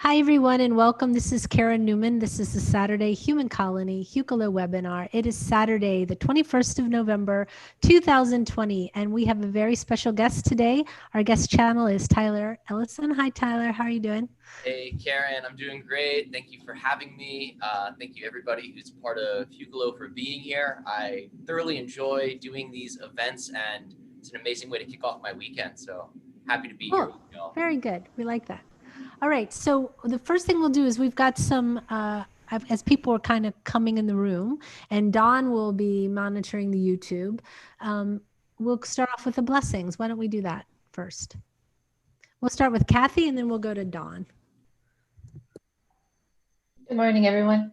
Hi, everyone, and welcome. This is Karen Newman. This is the Saturday Human Colony Hucolo webinar. It is Saturday, the 21st of November, 2020, and we have a very special guest today. Our guest channel is Tyler Ellison. Hi, Tyler. How are you doing? Hey, Karen. I'm doing great. Thank you for having me. Thank you, everybody who's part of Hucolo, for being here. I thoroughly enjoy doing these events, and it's an amazing way to kick off my weekend. So happy to be here with you all. Very good. We like that. All right, so the first thing we'll do is we've got some, as people are kind of coming in the room, and Dawn will be monitoring the YouTube. We'll start off with the blessings. Why don't we do that first? We'll start with Kathy, and then we'll go to Dawn. Good morning, everyone.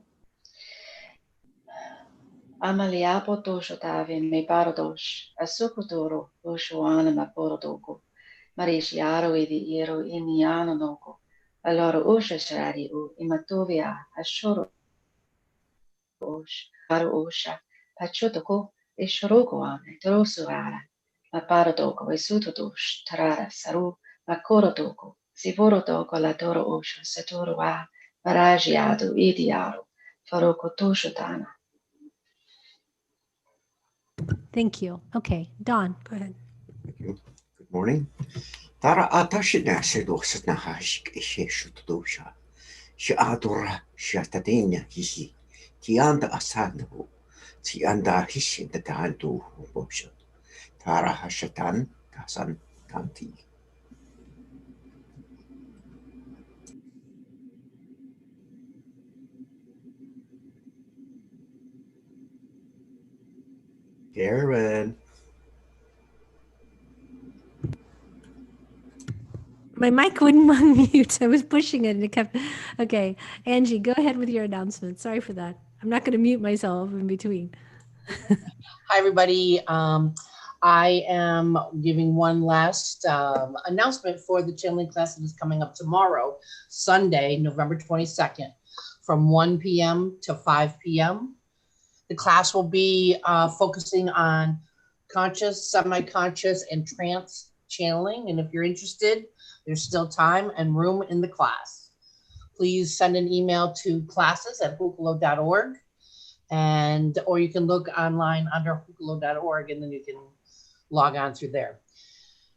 Amaliapo tosho tave me paradosh, asukutoro, oshoana ma porodoko, marishiaro edi iro iniano noko, allora osha sharari u imatovia, ashoro osh, aro osha, pachotoko, e shoroko ame, trosuara, ma paradoko, e sutodosh, tarara, saru, ma korodoko, sivorodoko la toro osha, satoro a, maragiado, idiaro, faroko tosho tana. Thank you. Okay, Dawn, go ahead. Thank you. Good morning. Tara atashina sedosna hashik isheshutdosha. Shadora shatadina hihi. Tianda asando. Tianda hishin the tandu bosha. Tara hashatan kasan tanti. Karen. My mic wouldn't unmute. I was pushing it and it kept, okay. Angie, go ahead with your announcement. Sorry for that. I'm not going to mute myself in between. Hi, everybody. I am giving one last announcement for the channeling class that is coming up tomorrow, Sunday, November 22nd, from 1 p.m. to 5 p.m. The class will be focusing on conscious, semi-conscious, and trance channeling. And if you're interested, there's still time and room in the class. Please send an email to classes@hucolo.org, and or you can look online under hucolo.org, and then you can log on through there.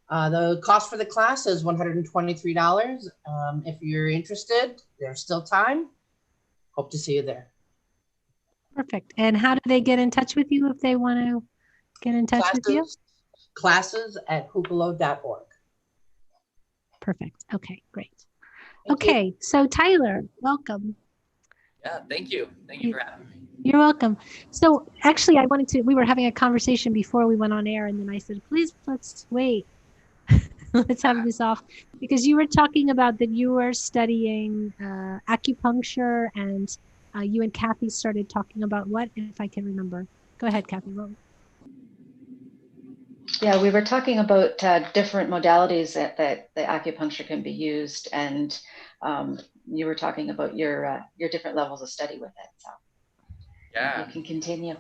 The cost for the class is $123. If you're interested, there's still time. Hope to see you there. Perfect. And how do they get in touch with you if they want to get in touch with you? Classes@hucolo.org. Perfect. Okay, great. Okay, so Tyler, welcome. Yeah, thank you. Thank you for having me. You're welcome. So actually, we were having a conversation before we went on air, and then I said, please, let's wait. Let's have this off, because you were talking about that you were studying acupuncture, and you and Kathy started talking about what, if I can remember. Go ahead, Kathy. Yeah, we were talking about different modalities that the acupuncture can be used, and you were talking about your different levels of study with it. So yeah, you can continue.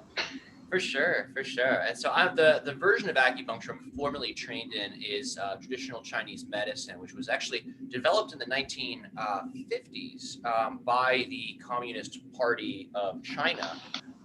For sure, for sure. And so I'm the version of acupuncture I'm formerly trained in is traditional Chinese medicine, which was actually developed in the 1950s by the Communist Party of China.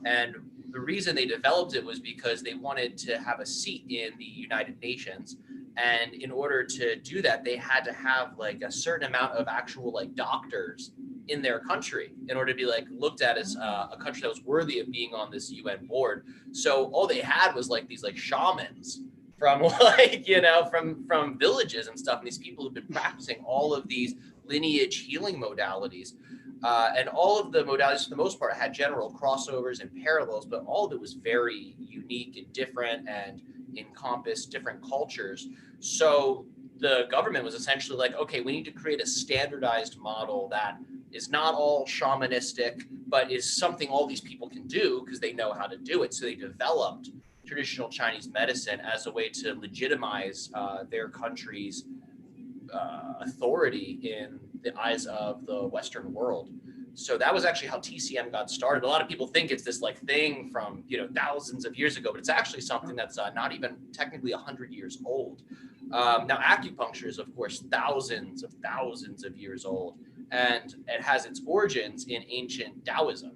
And the reason they developed it was because they wanted to have a seat in the United Nations. And in order to do that, they had to have like a certain amount of actual like doctors in their country in order to be like looked at as a country that was worthy of being on this UN board. So all they had was like these like shamans from like, you know, from villages and stuff. And these people have been practicing all of these lineage healing modalities. And all of the modalities, for the most part, had general crossovers and parallels, but all of it was very unique and different and encompassed different cultures. So the government was essentially like, okay, we need to create a standardized model that is not all shamanistic, but is something all these people can do because they know how to do it. So they developed traditional Chinese medicine as a way to legitimize their country's authority in the eyes of the Western world. So that was actually how TCM got started. A lot of people think it's this like thing from, you know, thousands of years ago, but it's actually something that's not even technically 100 years old. Now, acupuncture is, of course, thousands of years old. and it has its origins in ancient Taoism.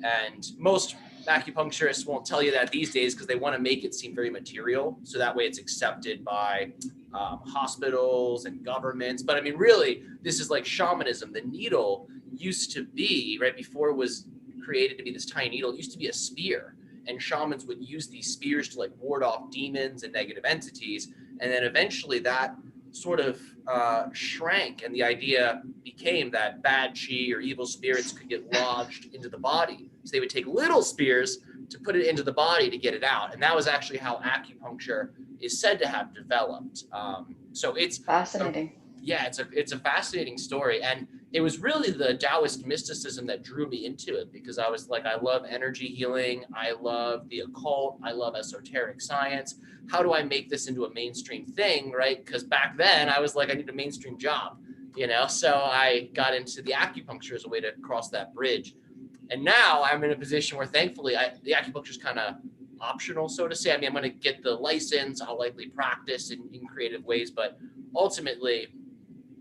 And most acupuncturists won't tell you that these days because they want to make it seem very material, so that way it's accepted by hospitals and governments. But I mean, really, this is like shamanism. The needle used to be, right before it was created to be this tiny needle, it used to be a spear, and shamans would use these spears to like ward off demons and negative entities. And then eventually that sort of shrank, and the idea became that bad chi or evil spirits could get lodged into the body. So they would take little spears to put it into the body to get it out. And that was actually how acupuncture is said to have developed. So it's Fascinating. Yeah, it's a fascinating story. And it was really the Taoist mysticism that drew me into it, because I was like, I love energy healing. I love the occult. I love esoteric science. How do I make this into a mainstream thing, right? Because back then I was like, I need a mainstream job, you know? So I got into the acupuncture as a way to cross that bridge. And now I'm in a position where thankfully the acupuncture is kind of optional, so to say. I mean, I'm going to get the license. I'll likely practice in creative ways, but ultimately,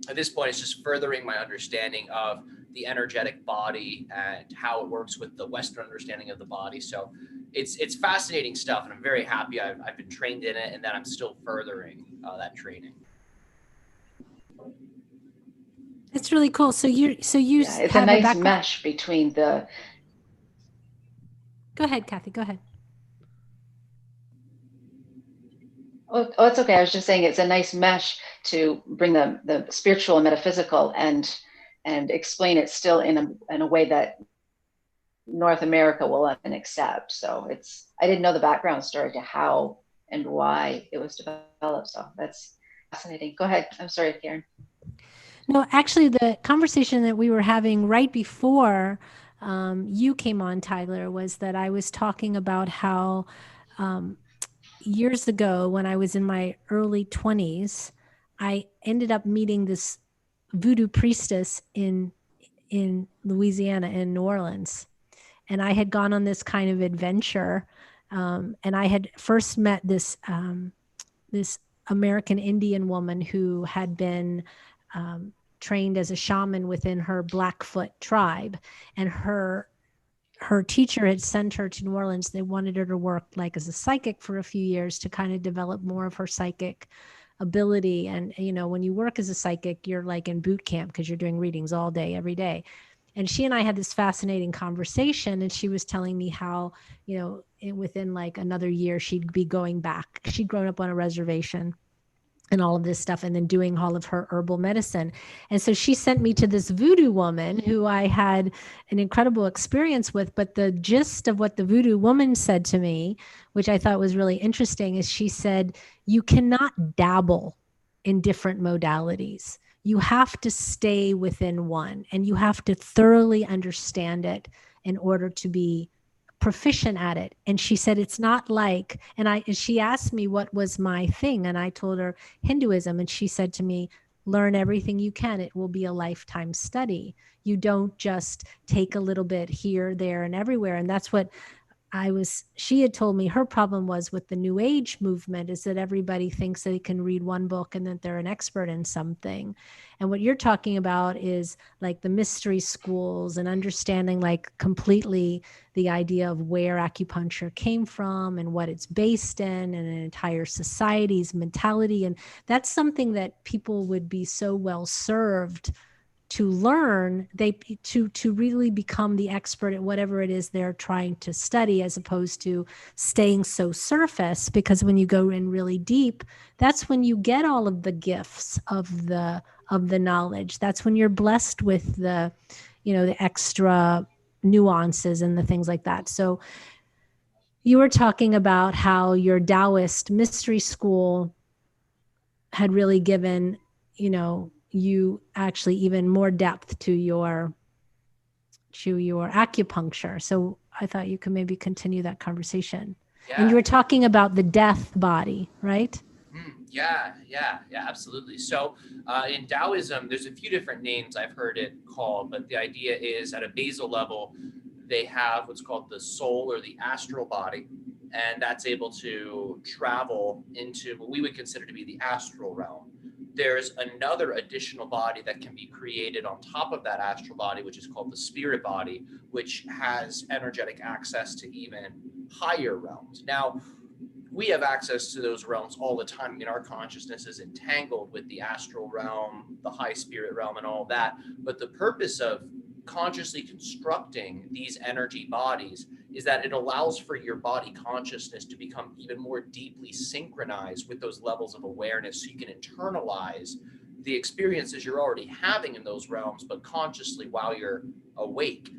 at this point, it's just furthering my understanding of the energetic body and how it works with the Western understanding of the body. So it's fascinating stuff, and I'm very happy I've been trained in it, and that I'm still furthering that training. It's really cool. So you It's a have nice background. mesh between the. Go ahead, Kathy. Go ahead. Oh, it's okay. I was just saying it's a nice mesh to bring the spiritual and metaphysical and explain it still in a way that North America will accept. So I didn't know the background story to how and why it was developed. So that's fascinating. Go ahead. I'm sorry, Karen. No, actually, the conversation that we were having right before you came on, Tyler, was that I was talking about how years ago, when I was in my early 20s, I ended up meeting this voodoo priestess in Louisiana, in New Orleans. And I had gone on this kind of adventure. And I had first met this American Indian woman who had been trained as a shaman within her Blackfoot tribe. And her teacher had sent her to New Orleans. They wanted her to work like as a psychic for a few years to kind of develop more of her psychic ability. And, you know, when you work as a psychic, you're like in boot camp because you're doing readings all day, every day. And she and I had this fascinating conversation, and she was telling me how, you know, within like another year, she'd be going back. She'd grown up on a reservation and all of this stuff, and then doing all of her herbal medicine. And so she sent me to this voodoo woman who I had an incredible experience with. But the gist of what the voodoo woman said to me, which I thought was really interesting, is she said, you cannot dabble in different modalities. You have to stay within one, and you have to thoroughly understand it in order to be proficient at it. And she said, it's not like, and she asked me what was my thing. And I told her Hinduism. And she said to me, learn everything you can. It will be a lifetime study. You don't just take a little bit here, there, and everywhere. And that's what she had told me her problem was with the New Age movement, is that everybody thinks they can read one book and that they're an expert in something. And what you're talking about is like the mystery schools and understanding like completely the idea of where acupuncture came from and what it's based in, and an entire society's mentality. And that's something that people would be so well served to learn, to really become the expert at whatever it is they're trying to study, as opposed to staying so surface. Because when you go in really deep, that's when you get all of the gifts of the knowledge. That's when you're blessed with the, you know, the extra nuances and the things like that. So you were talking about how your Taoist mystery school had really given, you know, you actually even more depth to your acupuncture. So I thought you could maybe continue that conversation. Yeah. And you were talking about the death body, right? Yeah, absolutely. So in Taoism, there's a few different names I've heard it called, but the idea is at a basal level, they have what's called the soul or the astral body, and that's able to travel into what we would consider to be the astral realm. there's another additional body that can be created on top of that astral body, which is called the spirit body, which has energetic access to even higher realms. Now, we have access to those realms all the time. I mean, our consciousness is entangled with the astral realm, the high spirit realm, and all that. But the purpose of consciously constructing these energy bodies is that it allows for your body consciousness to become even more deeply synchronized with those levels of awareness, so you can internalize the experiences you're already having in those realms, but consciously while you're awake.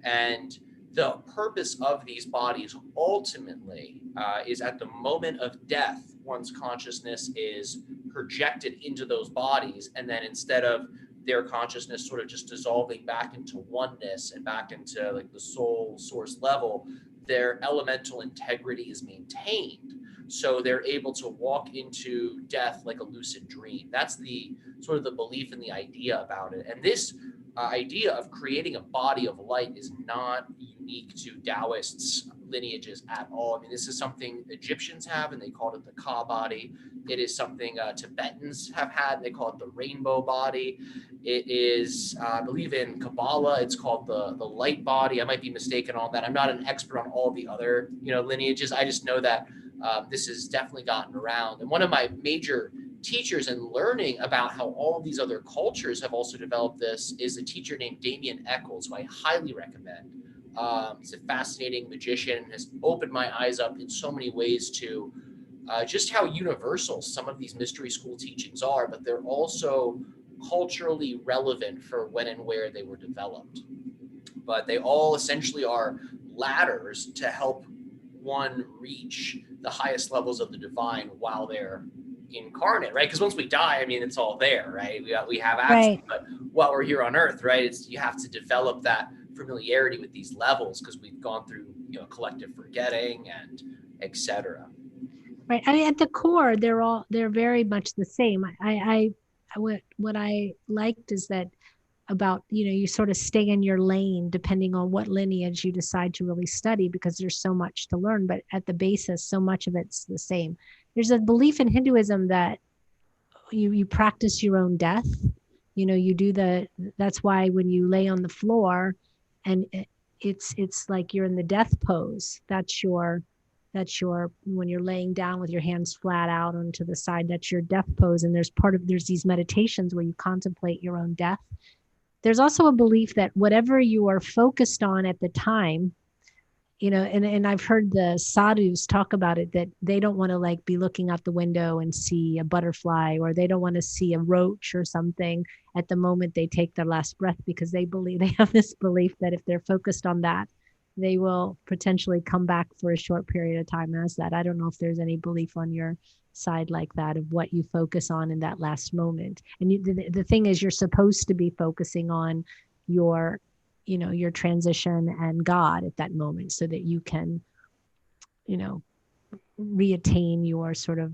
And the purpose of these bodies ultimately is at the moment of death, one's consciousness is projected into those bodies, and then instead of their consciousness sort of just dissolving back into oneness and back into like the soul source level, their elemental integrity is maintained. So they're able to walk into death like a lucid dream. That's the sort of the belief and the idea about it. And this idea of creating a body of light is not unique to Taoists lineages at all. I mean, this is something Egyptians have, and they called it the Ka body. It is something Tibetans have had, and they call it the rainbow body. It is, I believe in Kabbalah, it's called the light body. I might be mistaken on that. I'm not an expert on all the other, lineages. I just know that this has definitely gotten around. And one of my major teachers and learning about how all of these other cultures have also developed this is a teacher named Damien Eccles, who I highly recommend. He's a fascinating magician, has opened my eyes up in so many ways to just how universal some of these mystery school teachings are, but they're also culturally relevant for when and where they were developed. But they all essentially are ladders to help one reach the highest levels of the divine while they're incarnate, right? Because once we die, I mean, it's all there, right? We have access, Right. But while we're here on Earth, right, you have to develop that familiarity with these levels because we've gone through, collective forgetting and etc. Right. I mean, at the core, they're very much the same. What I liked is that about, you sort of stay in your lane depending on what lineage you decide to really study, because there's so much to learn, but at the basis, so much of it's the same. There's a belief in Hinduism that you practice your own death. You do that's why when you lay on the floor and it's like you're in the death pose, that's your when you're laying down with your hands flat out onto the side, that's your death pose. And there's these meditations where you contemplate your own death. There's also a belief that whatever you are focused on at the time, and I've heard the sadhus talk about it, that they don't want to be looking out the window and see a butterfly, or they don't want to see a roach or something at the moment they take their last breath, because they have this belief that if they're focused on that, they will potentially come back for a short period of time as that. I don't know if there's any belief on your side like that of what you focus on in that last moment. And the thing is, you're supposed to be focusing on your transition and God at that moment, so that you can, reattain your sort of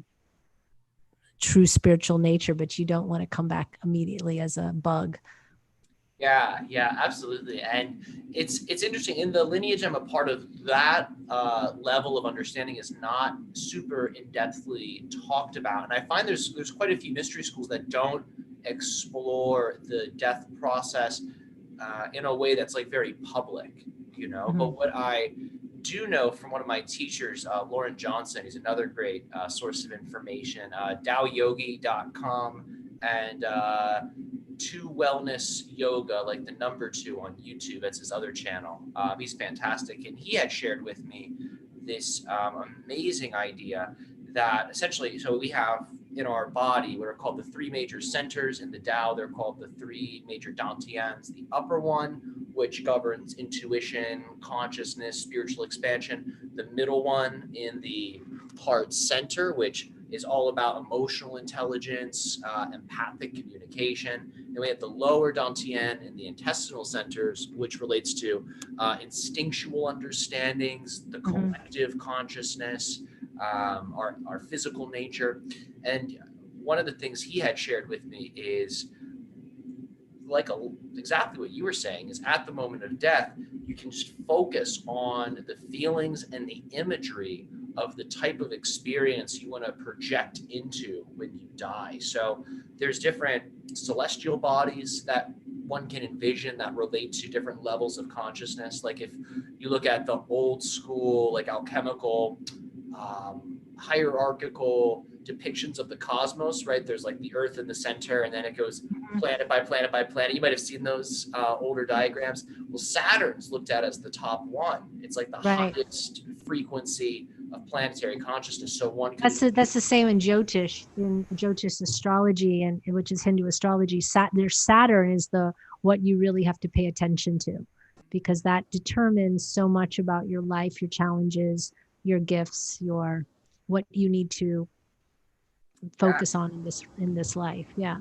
true spiritual nature, but you don't want to come back immediately as a bug. Yeah, absolutely. And it's interesting. In the lineage I'm a part of, that level of understanding is not super in-depthly talked about. And I find there's quite a few mystery schools that don't explore the death process in a way that's very public, Mm-hmm. But what I do know from one of my teachers, Lauren Johnson, he's another great source of information, DaoYogi.com and 2 Wellness Yoga, like the number 2 on YouTube. That's his other channel. He's fantastic. And he had shared with me this amazing idea that essentially, so we have in our body what are called the 3 major centers. In the Tao, they're called the 3 major dantians. The upper one, which governs intuition, consciousness, spiritual expansion. The middle one in the heart center, which is all about emotional intelligence, empathic communication. And we have the lower dantian in the intestinal centers, which relates to instinctual understandings, the collective consciousness, our physical nature. And one of the things he had shared with me is exactly what you were saying, is at the moment of death, you can just focus on the feelings and the imagery of the type of experience you want to project into when you die. So there's different celestial bodies that one can envision that relate to different levels of consciousness. Like if you look at the old school, like alchemical, hierarchical depictions of the cosmos, right? There's like the earth in the center, and then it goes planet by planet by planet. You might have seen those older diagrams. Well, Saturn's looked at as the top one. It's like the highest frequency of planetary consciousness. So one can, that's the same in Jyotish astrology, and which is Hindu astrology. Saturn is what you really have to pay attention to, because that determines so much about your life, your challenges, your gifts, what you need to focus on in this life. Yeah.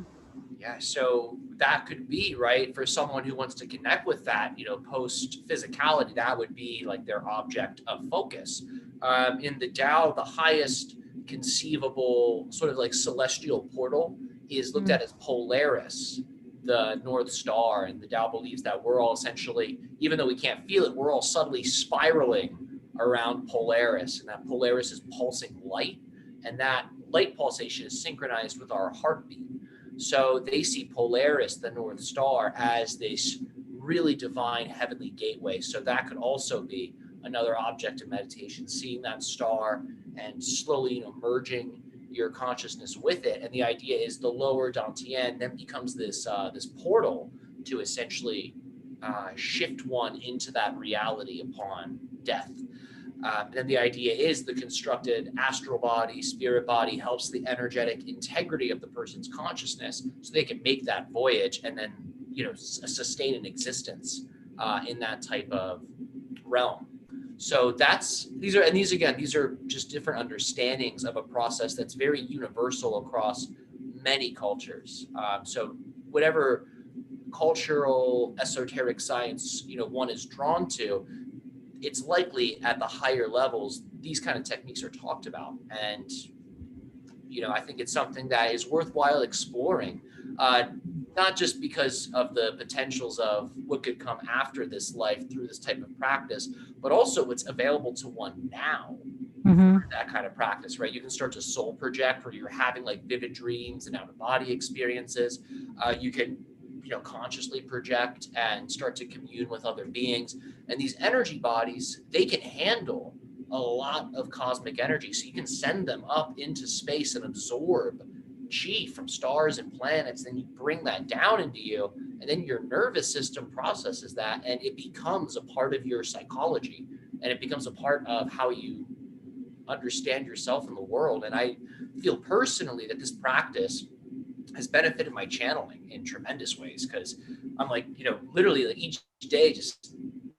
So that could be, right, for someone who wants to connect with that, post physicality, that would be like their object of focus. In the Tao, the highest conceivable sort of like celestial portal is looked at as Polaris, the North Star. And the Tao believes that we're all essentially, even though we can't feel it, we're all subtly spiraling around Polaris, and that Polaris is pulsing light, and that light pulsation is synchronized with our heartbeat. So they see Polaris, the North Star, as this really divine heavenly gateway. So that could also be another object of meditation, seeing that star and slowly merging your consciousness with it. And the idea is the lower Dantian then becomes this portal to essentially shift one into that reality upon death. Then the idea is the constructed astral body, spirit body helps the energetic integrity of the person's consciousness so they can make that voyage and then, sustain an existence in that type of realm. So these are just different understandings of a process that's very universal across many cultures. So whatever cultural esoteric science, one is drawn to, it's likely at the higher levels, these kind of techniques are talked about. And, I think it's something that is worthwhile exploring, not just because of the potentials of what could come after this life through this type of practice, but also what's available to one now. That kind of practice, right? You can start to soul project where you're having like vivid dreams and out of body experiences. You can consciously project and start to commune with other beings. And these energy bodies, they can handle a lot of cosmic energy. So you can send them up into space and absorb chi from stars and planets. Then you bring that down into you, and then your nervous system processes that, and it becomes a part of your psychology, and it becomes a part of how you understand yourself in the world. And I feel personally that this practice has benefited my channeling in tremendous ways, because I'm like, literally like each day just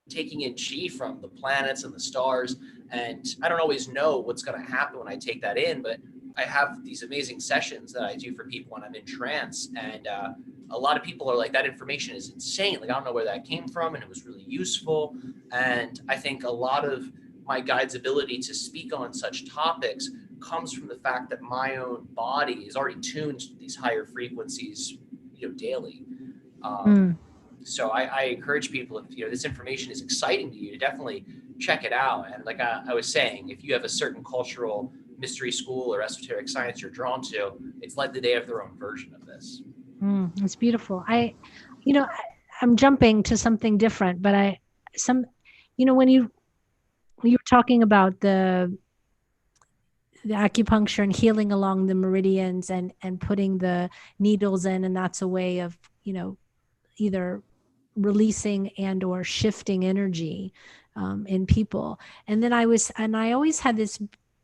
taking in chi from the planets and the stars. And I don't always know what's going to happen when I take that in, but I have these amazing sessions that I do for people when I'm in trance. And a lot of people are like, that information is insane. Like, I don't know where that came from. And it was really useful. And I think a lot of my guide's ability to speak on such topics comes from the fact that my own body is already tuned to these higher frequencies, daily. So I encourage people, if this information is exciting to you, to definitely check it out. And like I was saying, if you have a certain cultural mystery school or esoteric science you're drawn to, it's likely they have their own version of this. It's beautiful. I'm jumping to something different, but when you were talking about the acupuncture and healing along the meridians and putting the needles in, and that's a way of, either releasing and or shifting energy in people. And then I always had this,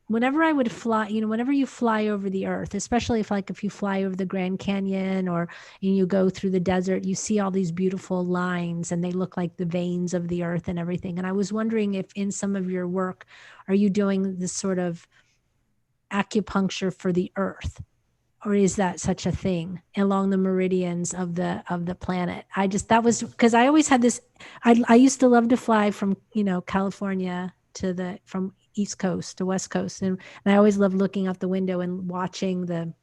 whenever I would fly, whenever you fly over the earth, especially if you fly over the Grand Canyon or you go through the desert, you see all these beautiful lines and they look like the veins of the earth and everything. And I was wondering if in some of your work, are you doing this sort of acupuncture for the earth, or is that such a thing along the meridians of the planet? That was because I always had this, I used to love to fly from, California from East Coast to West Coast. And I always loved looking out the window and watching the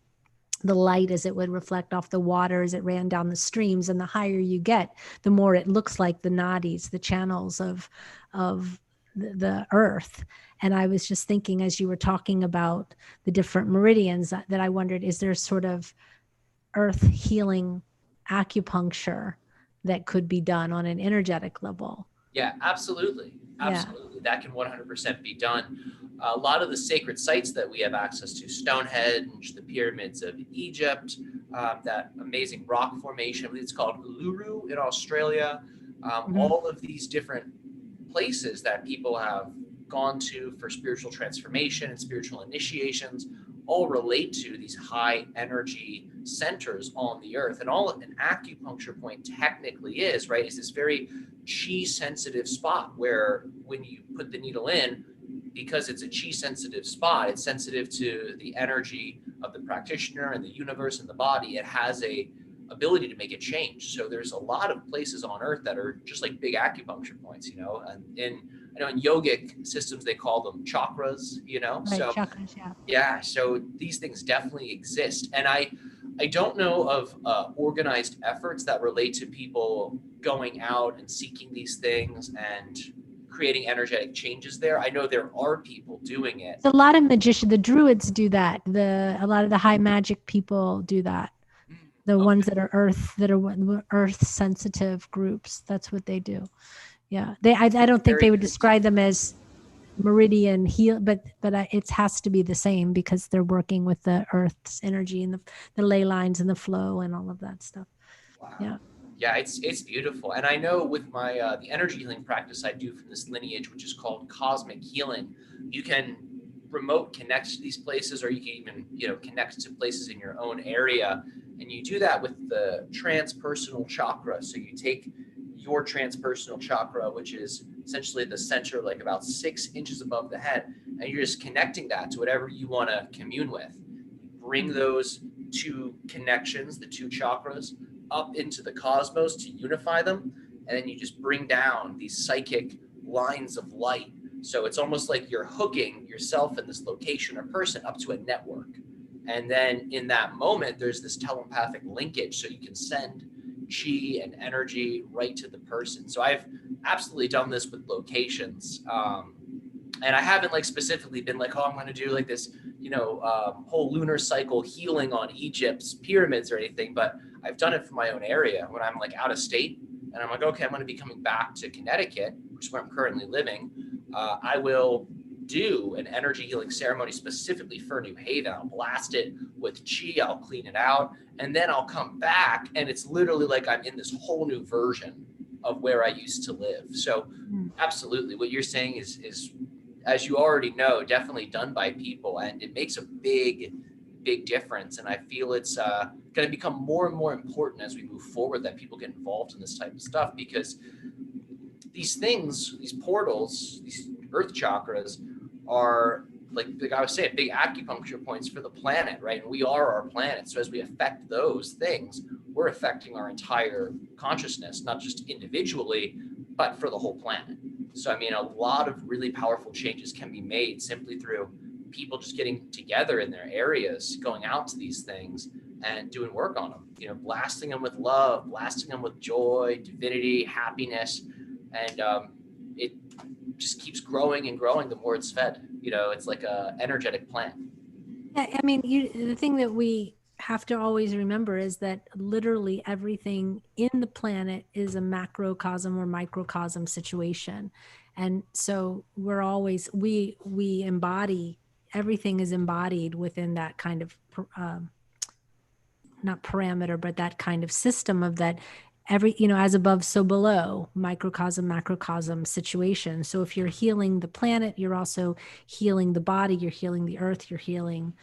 light as it would reflect off the water as it ran down the streams. And the higher you get, the more it looks like the nadis, the channels of the earth. And I was just thinking, as you were talking about the different meridians, that I wondered, is there sort of earth healing acupuncture that could be done on an energetic level. Yeah, absolutely. Absolutely. That can 100% be done. A lot of the sacred sites that we have access to, Stonehenge, the pyramids of Egypt, that amazing rock formation, I believe it's called Uluru in Australia, all of these different places that people have gone to for spiritual transformation and spiritual initiations all relate to these high energy centers on the earth. And all an acupuncture point technically is, right, is this very chi sensitive spot where when you put the needle in, because it's a chi sensitive spot, it's sensitive to the energy of the practitioner and the universe and the body. It has a ability to make it change. So there's a lot of places on earth that are just like big acupuncture points, you know, and I know in yogic systems, they call them chakras, you know, Right, so chakras, yeah. yeah, so these things definitely exist. And I don't know of organized efforts that relate to people going out and seeking these things and creating energetic changes there. I know there are people doing it. A lot of magicians, the druids do that. A lot of the high magic people do that. The ones that are earth sensitive groups, that's what they do. Yeah, I don't think they would describe them as meridian heal, but it has to be the same because they're working with the earth's energy and the ley lines and the flow and all of that stuff. Wow. Yeah, it's beautiful. And I know with my the energy healing practice I do from this lineage, which is called cosmic healing, you can remote connect to these places, or you can even, you know, connect to places in your own area. And you do that with the transpersonal chakra. So you take your transpersonal chakra, which is essentially the center, like about 6 inches above the head, and you're just connecting that to whatever you want to commune with. Bring those two connections, the two chakras, up into the cosmos to unify them, and then you just bring down these psychic lines of light. So it's almost like you're hooking yourself in this location or person up to a network. And then in that moment, there's this telepathic linkage, so you can send chi and energy right to the person. So I've absolutely done this with locations. And I haven't like specifically been like, oh, I'm going to do like this, you know, whole lunar cycle healing on Egypt's pyramids or anything, but I've done it for my own area when I'm like out of state and I'm like, okay, I'm going to be coming back to Connecticut, which is where I'm currently living. I will do an energy healing ceremony specifically for New Haven. I'll blast it with chi, I'll clean it out, and then I'll come back and it's literally like I'm in this whole new version of where I used to live. So absolutely what you're saying is, as you already know, definitely done by people, and it makes a big difference. And I feel it's going to become more and more important as we move forward that people get involved in this type of stuff, because these things, these portals, these earth chakras are like I was saying, big acupuncture points for the planet, right? And we are our planet. So as we affect those things, we're affecting our entire consciousness, not just individually, but for the whole planet. So, I mean, a lot of really powerful changes can be made simply through people just getting together in their areas, going out to these things and doing work on them, you know, blasting them with love, blasting them with joy, divinity, happiness. And it just keeps growing and growing the more it's fed. You know, it's like a energetic plant. Yeah, I mean, the thing that we have to always remember is that literally everything in the planet is a macrocosm or microcosm situation. And so we're always, we embody, everything is embodied within that kind of, not parameter, but that kind of system of that every, you know, as above, so below, microcosm, macrocosm situation. So if you're healing the planet, you're also healing the body, you're healing the earth, you're healing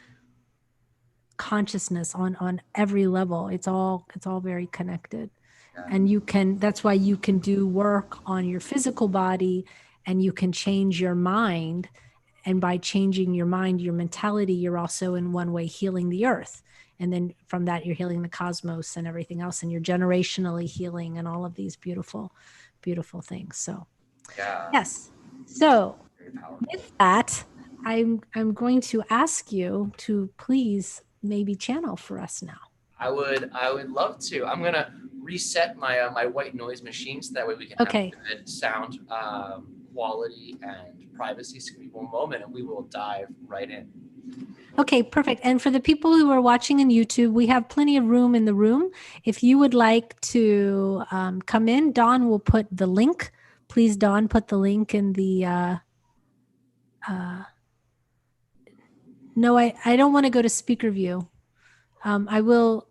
consciousness on every level. It's all very connected. And you can, that's why you can do work on your physical body and you can change your mind. And by changing your mind, your mentality, you're also in one way healing the earth. And then from that, you're healing the cosmos and everything else. And you're generationally healing and all of these beautiful, beautiful things. So, yes. So with that, I'm going to ask you to please maybe channel for us now. I would love to. I'm going to reset my my white noise machine so that way we can have good sound quality and privacy. So give me one moment and we will dive right in. Okay, perfect. And for the people who are watching on YouTube, we have plenty of room in the room. If you would like to come in, Dawn will put the link. Please, Dawn, put the link in the... no, I don't want to go to speaker view. I will...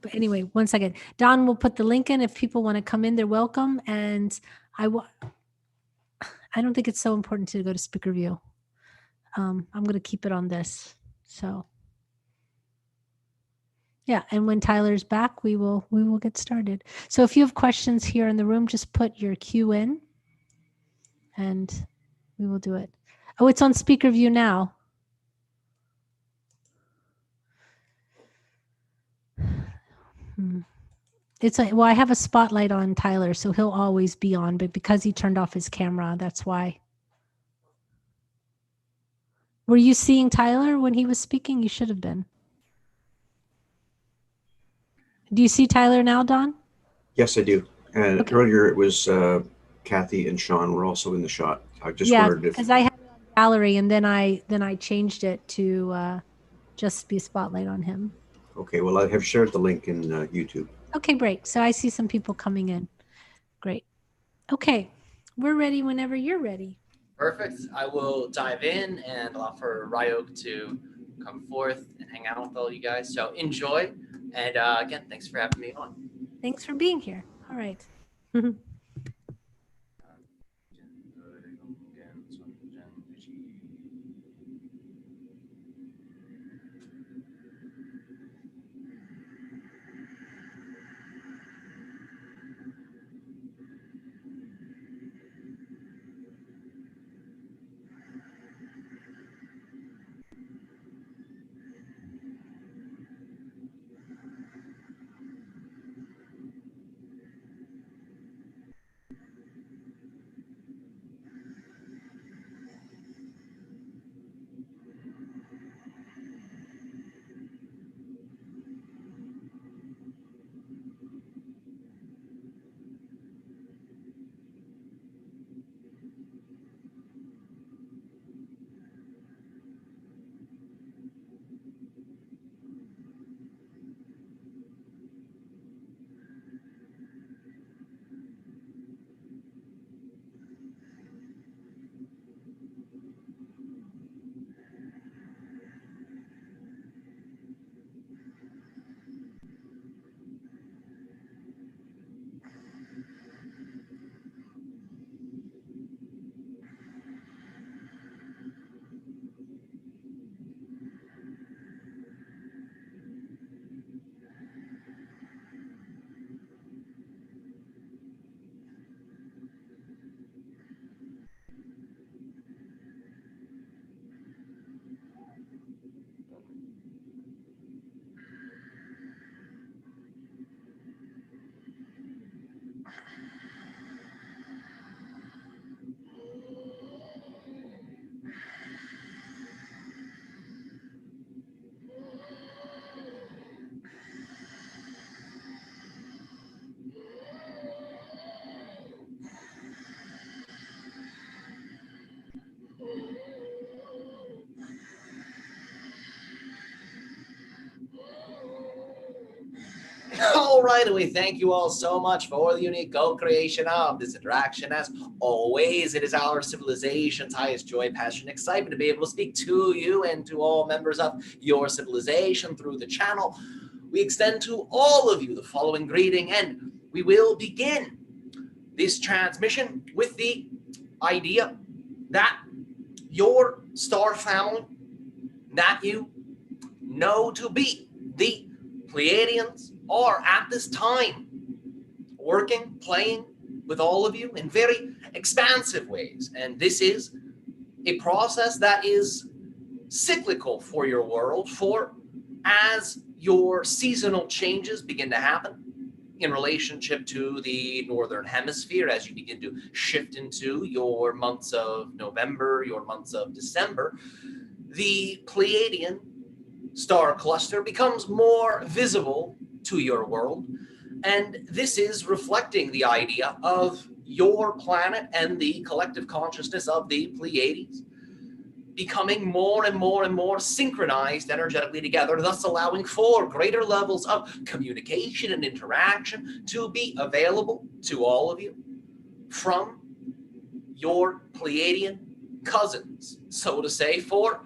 But anyway, one second. Dawn will put the link in. If people want to come in, they're welcome. And I don't think it's so important to go to speaker view. I'm going to keep it on this. So... yeah, and when Tyler's back, we will get started. So if you have questions here in the room, just put your Q in, and we will do it. Oh, it's on speaker view now. Well, I have a spotlight on Tyler, so he'll always be on, but because he turned off his camera, that's why. Were you seeing Tyler when he was speaking? You should have been. Do you see Tyler now, Don? Yes, I do. And Okay. earlier it was Kathy and Sean were also in the shot. I just wondered if... because I had it on gallery, and then I changed it to just be a spotlight on him. Okay, well, I have shared the link in YouTube. Okay, great. So I see some people coming in. Great. Okay, we're ready whenever you're ready. Perfect. I will dive in and allow for Ryoak to come forth and hang out with all you guys. So enjoy. And again, thanks for having me on. Thanks for being here. All right. All right, we thank you all so much for the unique co-creation of this interaction. As always, it is our civilization's highest joy, passion, excitement to be able to speak to you and to all members of your civilization through the channel. We extend to all of you the following greeting, and we will begin this transmission with the idea that your star family that you know to be the Pleiadians are at this time working, playing with all of you in very expansive ways. And this is a process that is cyclical for your world, for as your seasonal changes begin to happen in relationship to the Northern Hemisphere, as you begin to shift into your months of November, your months of December, the Pleiadian star cluster becomes more visible to your world. And this is reflecting the idea of your planet and the collective consciousness of the Pleiades becoming more and more and more synchronized energetically together, thus allowing for greater levels of communication and interaction to be available to all of you from your Pleiadian cousins, so to say. For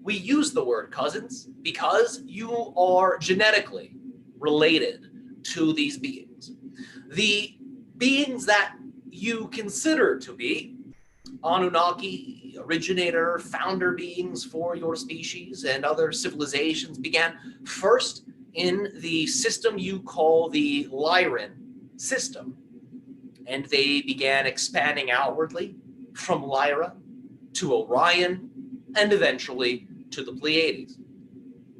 we use the word cousins because you are genetically related to these beings. The beings that you consider to be Anunnaki, originator, founder beings for your species and other civilizations began first in the system you call the Lyran system. And they began expanding outwardly from Lyra to Orion and eventually to the Pleiades.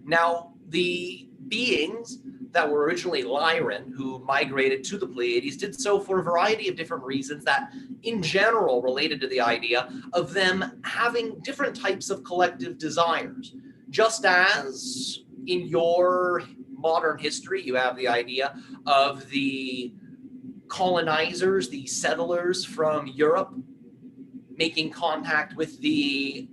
Now, the beings that were originally Lyran, who migrated to the Pleiades, did so for a variety of different reasons that, in general, related to the idea of them having different types of collective desires. Just as in your modern history, you have the idea of the colonizers, the settlers from Europe, making contact with the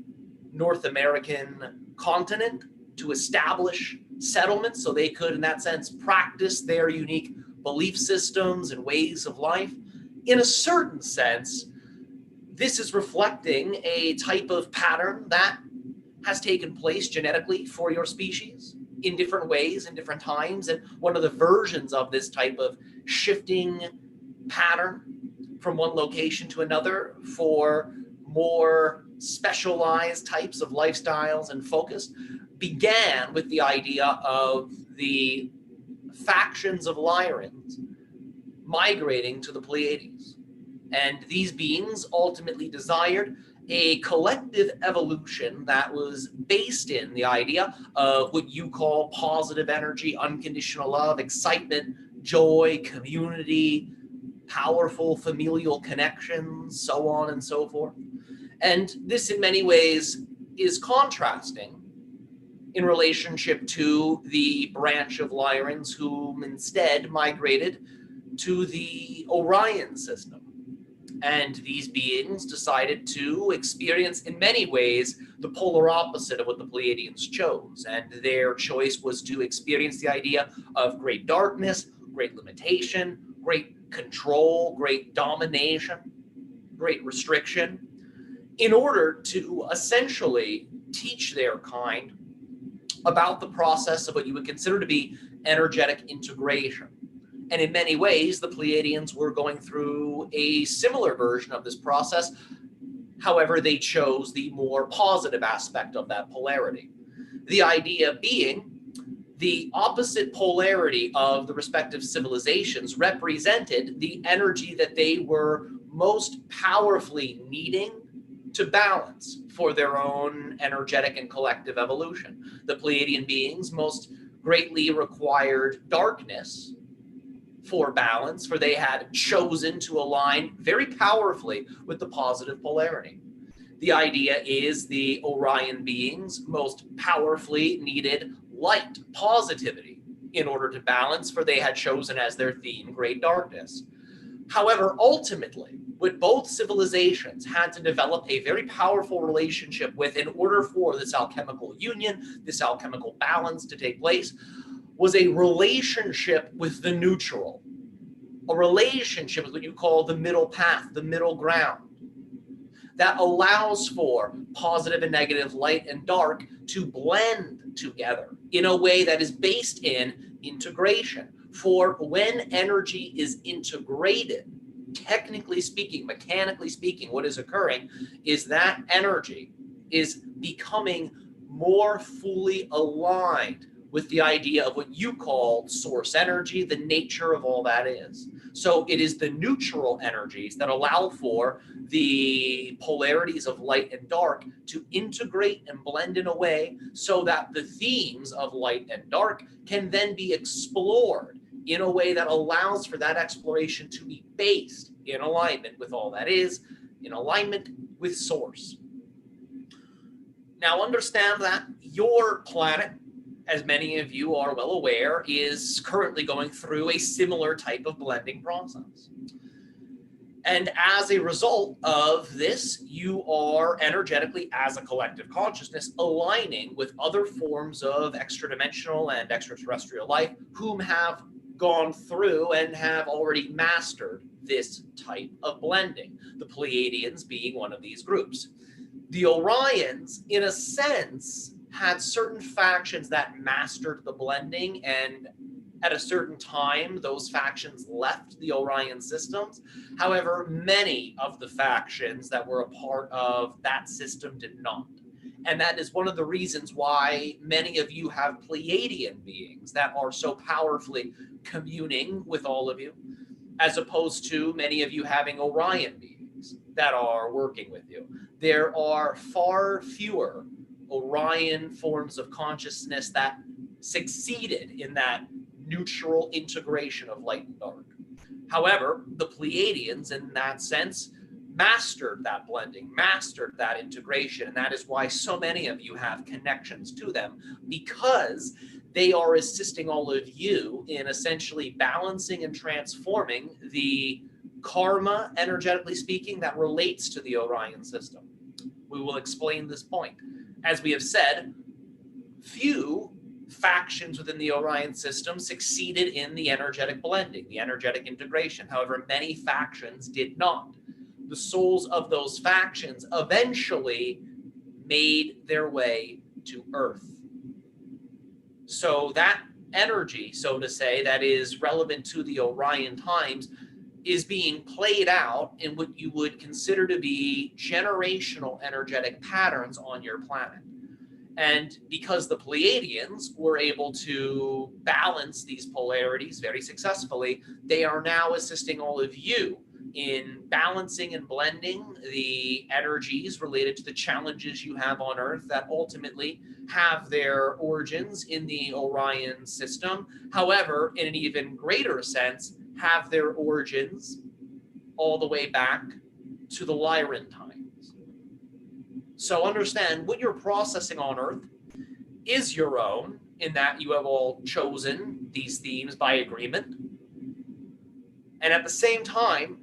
North American continent to establish settlements so they could, in that sense, practice their unique belief systems and ways of life. In a certain sense, this is reflecting a type of pattern that has taken place genetically for your species in different ways, in different times. And one of the versions of this type of shifting pattern from one location to another for more specialized types of lifestyles and focus began with the idea of the factions of Lyrans migrating to the Pleiades. And these beings ultimately desired a collective evolution that was based in the idea of what you call positive energy, unconditional love, excitement, joy, community, powerful familial connections, so on and so forth. And this in many ways is contrasting in relationship to the branch of Lyrans whom instead migrated to the Orion system. And these beings decided to experience, in many ways, the polar opposite of what the Pleiadians chose. And their choice was to experience the idea of great darkness, great limitation, great control, great domination, great restriction, in order to essentially teach their kind about the process of what you would consider to be energetic integration. And in many ways, the Pleiadians were going through a similar version of this process. However, they chose the more positive aspect of that polarity. The idea being the opposite polarity of the respective civilizations represented the energy that they were most powerfully needing to balance for their own energetic and collective evolution. The Pleiadian beings most greatly required darkness for balance, for they had chosen to align very powerfully with the positive polarity. The idea is the Orion beings most powerfully needed light, positivity, in order to balance, for they had chosen as their theme great darkness. However, ultimately, what both civilizations had to develop a very powerful relationship with in order for this alchemical union, this alchemical balance to take place, was a relationship with the neutral, a relationship with what you call the middle path, the middle ground, that allows for positive and negative, light and dark to blend together in a way that is based in integration. For when energy is integrated, technically speaking, mechanically speaking, what is occurring is that energy is becoming more fully aligned with the idea of what you call source energy, the nature of all that is. So it is the neutral energies that allow for the polarities of light and dark to integrate and blend in a way so that the themes of light and dark can then be explored in a way that allows for that exploration to be based in alignment with all that is, in alignment with source. Now understand that your planet, as many of you are well aware, is currently going through a similar type of blending process. And as a result of this, you are energetically, as a collective consciousness, aligning with other forms of extra-dimensional and extraterrestrial life whom have gone through and have already mastered this type of blending, the Pleiadians being one of these groups. The Orions, in a sense, had certain factions that mastered the blending, and at a certain time, those factions left the Orion systems. However, many of the factions that were a part of that system did not. And that is one of the reasons why many of you have Pleiadian beings that are so powerfully communing with all of you, as opposed to many of you having Orion beings that are working with you. There are far fewer Orion forms of consciousness that succeeded in that neutral integration of light and dark. However, the Pleiadians, in that sense, mastered that blending, mastered that integration, and that is why so many of you have connections to them, because they are assisting all of you in essentially balancing and transforming the karma, energetically speaking, that relates to the Orion system. We will explain this point. As we have said, few factions within the Orion system succeeded in the energetic blending, the energetic integration. However, many factions did not. The souls of those factions eventually made their way to Earth. So that energy, so to say, that is relevant to the Orion times is being played out in what you would consider to be generational energetic patterns on your planet. And because the Pleiadians were able to balance these polarities very successfully, they are now assisting all of you in balancing and blending the energies related to the challenges you have on Earth that ultimately have their origins in the Orion system. However, in an even greater sense, have their origins all the way back to the Lyran times. So understand what you're processing on Earth is your own, in that you have all chosen these themes by agreement. And at the same time,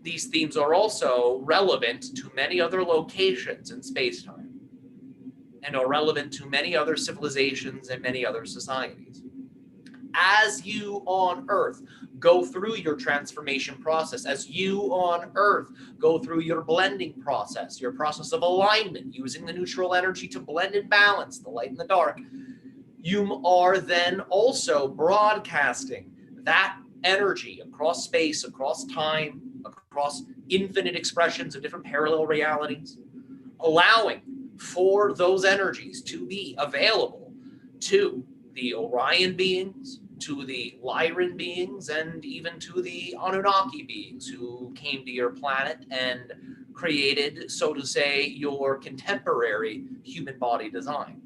these themes are also relevant to many other locations in space-time, and are relevant to many other civilizations and many other societies. As you on Earth go through your transformation process, as you on Earth go through your blending process, your process of alignment, using the neutral energy to blend and balance the light and the dark, you are then also broadcasting that energy across space, across time, across infinite expressions of different parallel realities, allowing for those energies to be available to the Orion beings, to the Lyran beings, and even to the Anunnaki beings who came to your planet and created, so to say, your contemporary human body design.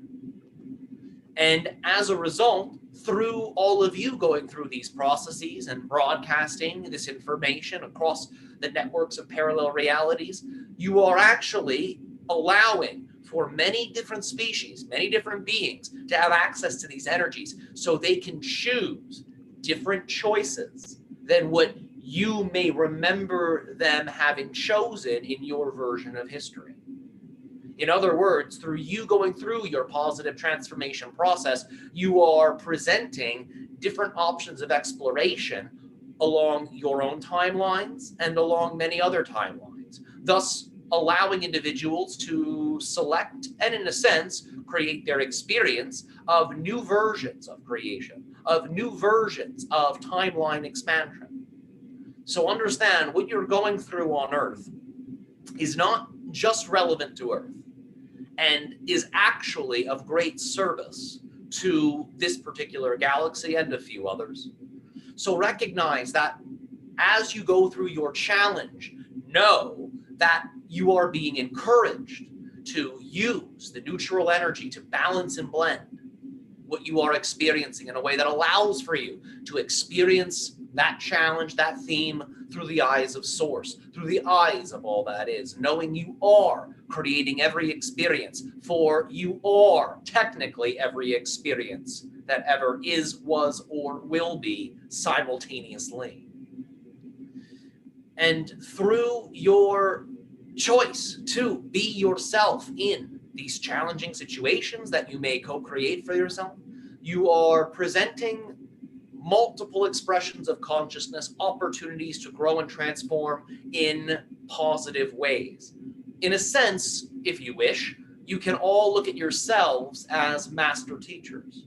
And as a result, through all of you going through these processes and broadcasting this information across the networks of parallel realities, you are actually allowing for many different species, many different beings to have access to these energies so they can choose different choices than what you may remember them having chosen in your version of history. In other words, through you going through your positive transformation process, you are presenting different options of exploration along your own timelines and along many other timelines, thus allowing individuals to select and, in a sense, create their experience of new versions of creation, of new versions of timeline expansion. So understand what you're going through on Earth is not just relevant to Earth and is actually of great service to this particular galaxy and a few others. So recognize that as you go through your challenge, know that you are being encouraged to use the neutral energy to balance and blend what you are experiencing in a way that allows for you to experience that challenge, that theme, through the eyes of Source, through the eyes of all that is, knowing you are creating every experience, for you are technically every experience that ever is, was, or will be simultaneously. And through your choice to be yourself in these challenging situations that you may co-create for yourself, you are presenting multiple expressions of consciousness, opportunities to grow and transform in positive ways. In a sense, if you wish, you can all look at yourselves as master teachers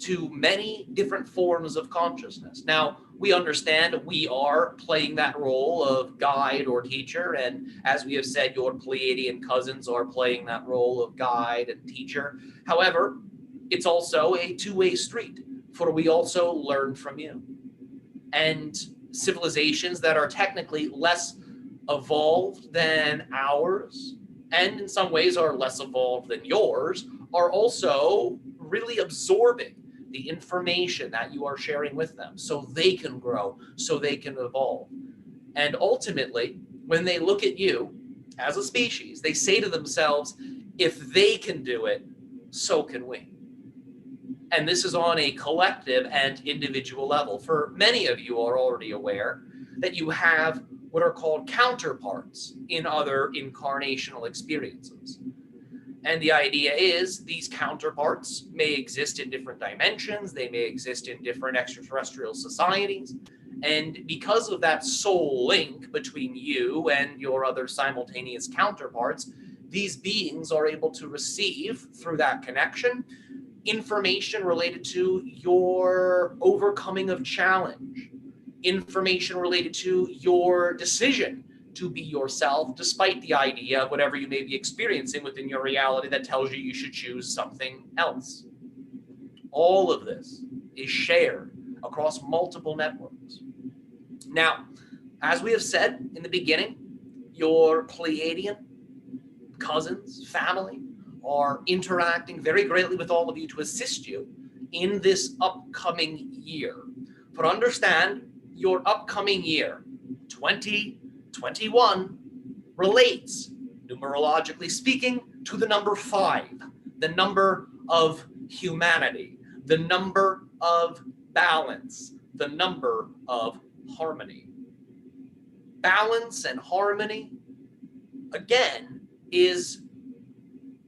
to many different forms of consciousness. Now, we understand we are playing that role of guide or teacher, and as we have said, your Pleiadian cousins are playing that role of guide and teacher. However, it's also a two-way street, for we also learn from you. And civilizations that are technically less evolved than ours, and in some ways are less evolved than yours, are also really absorbing the information that you are sharing with them so they can grow, so they can evolve. And ultimately, when they look at you as a species, they say to themselves, if they can do it, so can we. And this is on a collective and individual level. For many of you are already aware that you have what are called counterparts in other incarnational experiences. And the idea is these counterparts may exist in different dimensions. They may exist in different extraterrestrial societies. And because of that soul link between you and your other simultaneous counterparts, these beings are able to receive through that connection information related to your overcoming of challenge, information related to your decision to be yourself, despite the idea of whatever you may be experiencing within your reality that tells you should choose something else. All of this is shared across multiple networks. Now, as we have said in the beginning, your Pleiadian cousins, family, are interacting very greatly with all of you to assist you in this upcoming year. But understand, your upcoming year, 2021, relates, numerologically speaking, to the number 5, the number of humanity, the number of balance, the number of harmony. Balance and harmony, again, is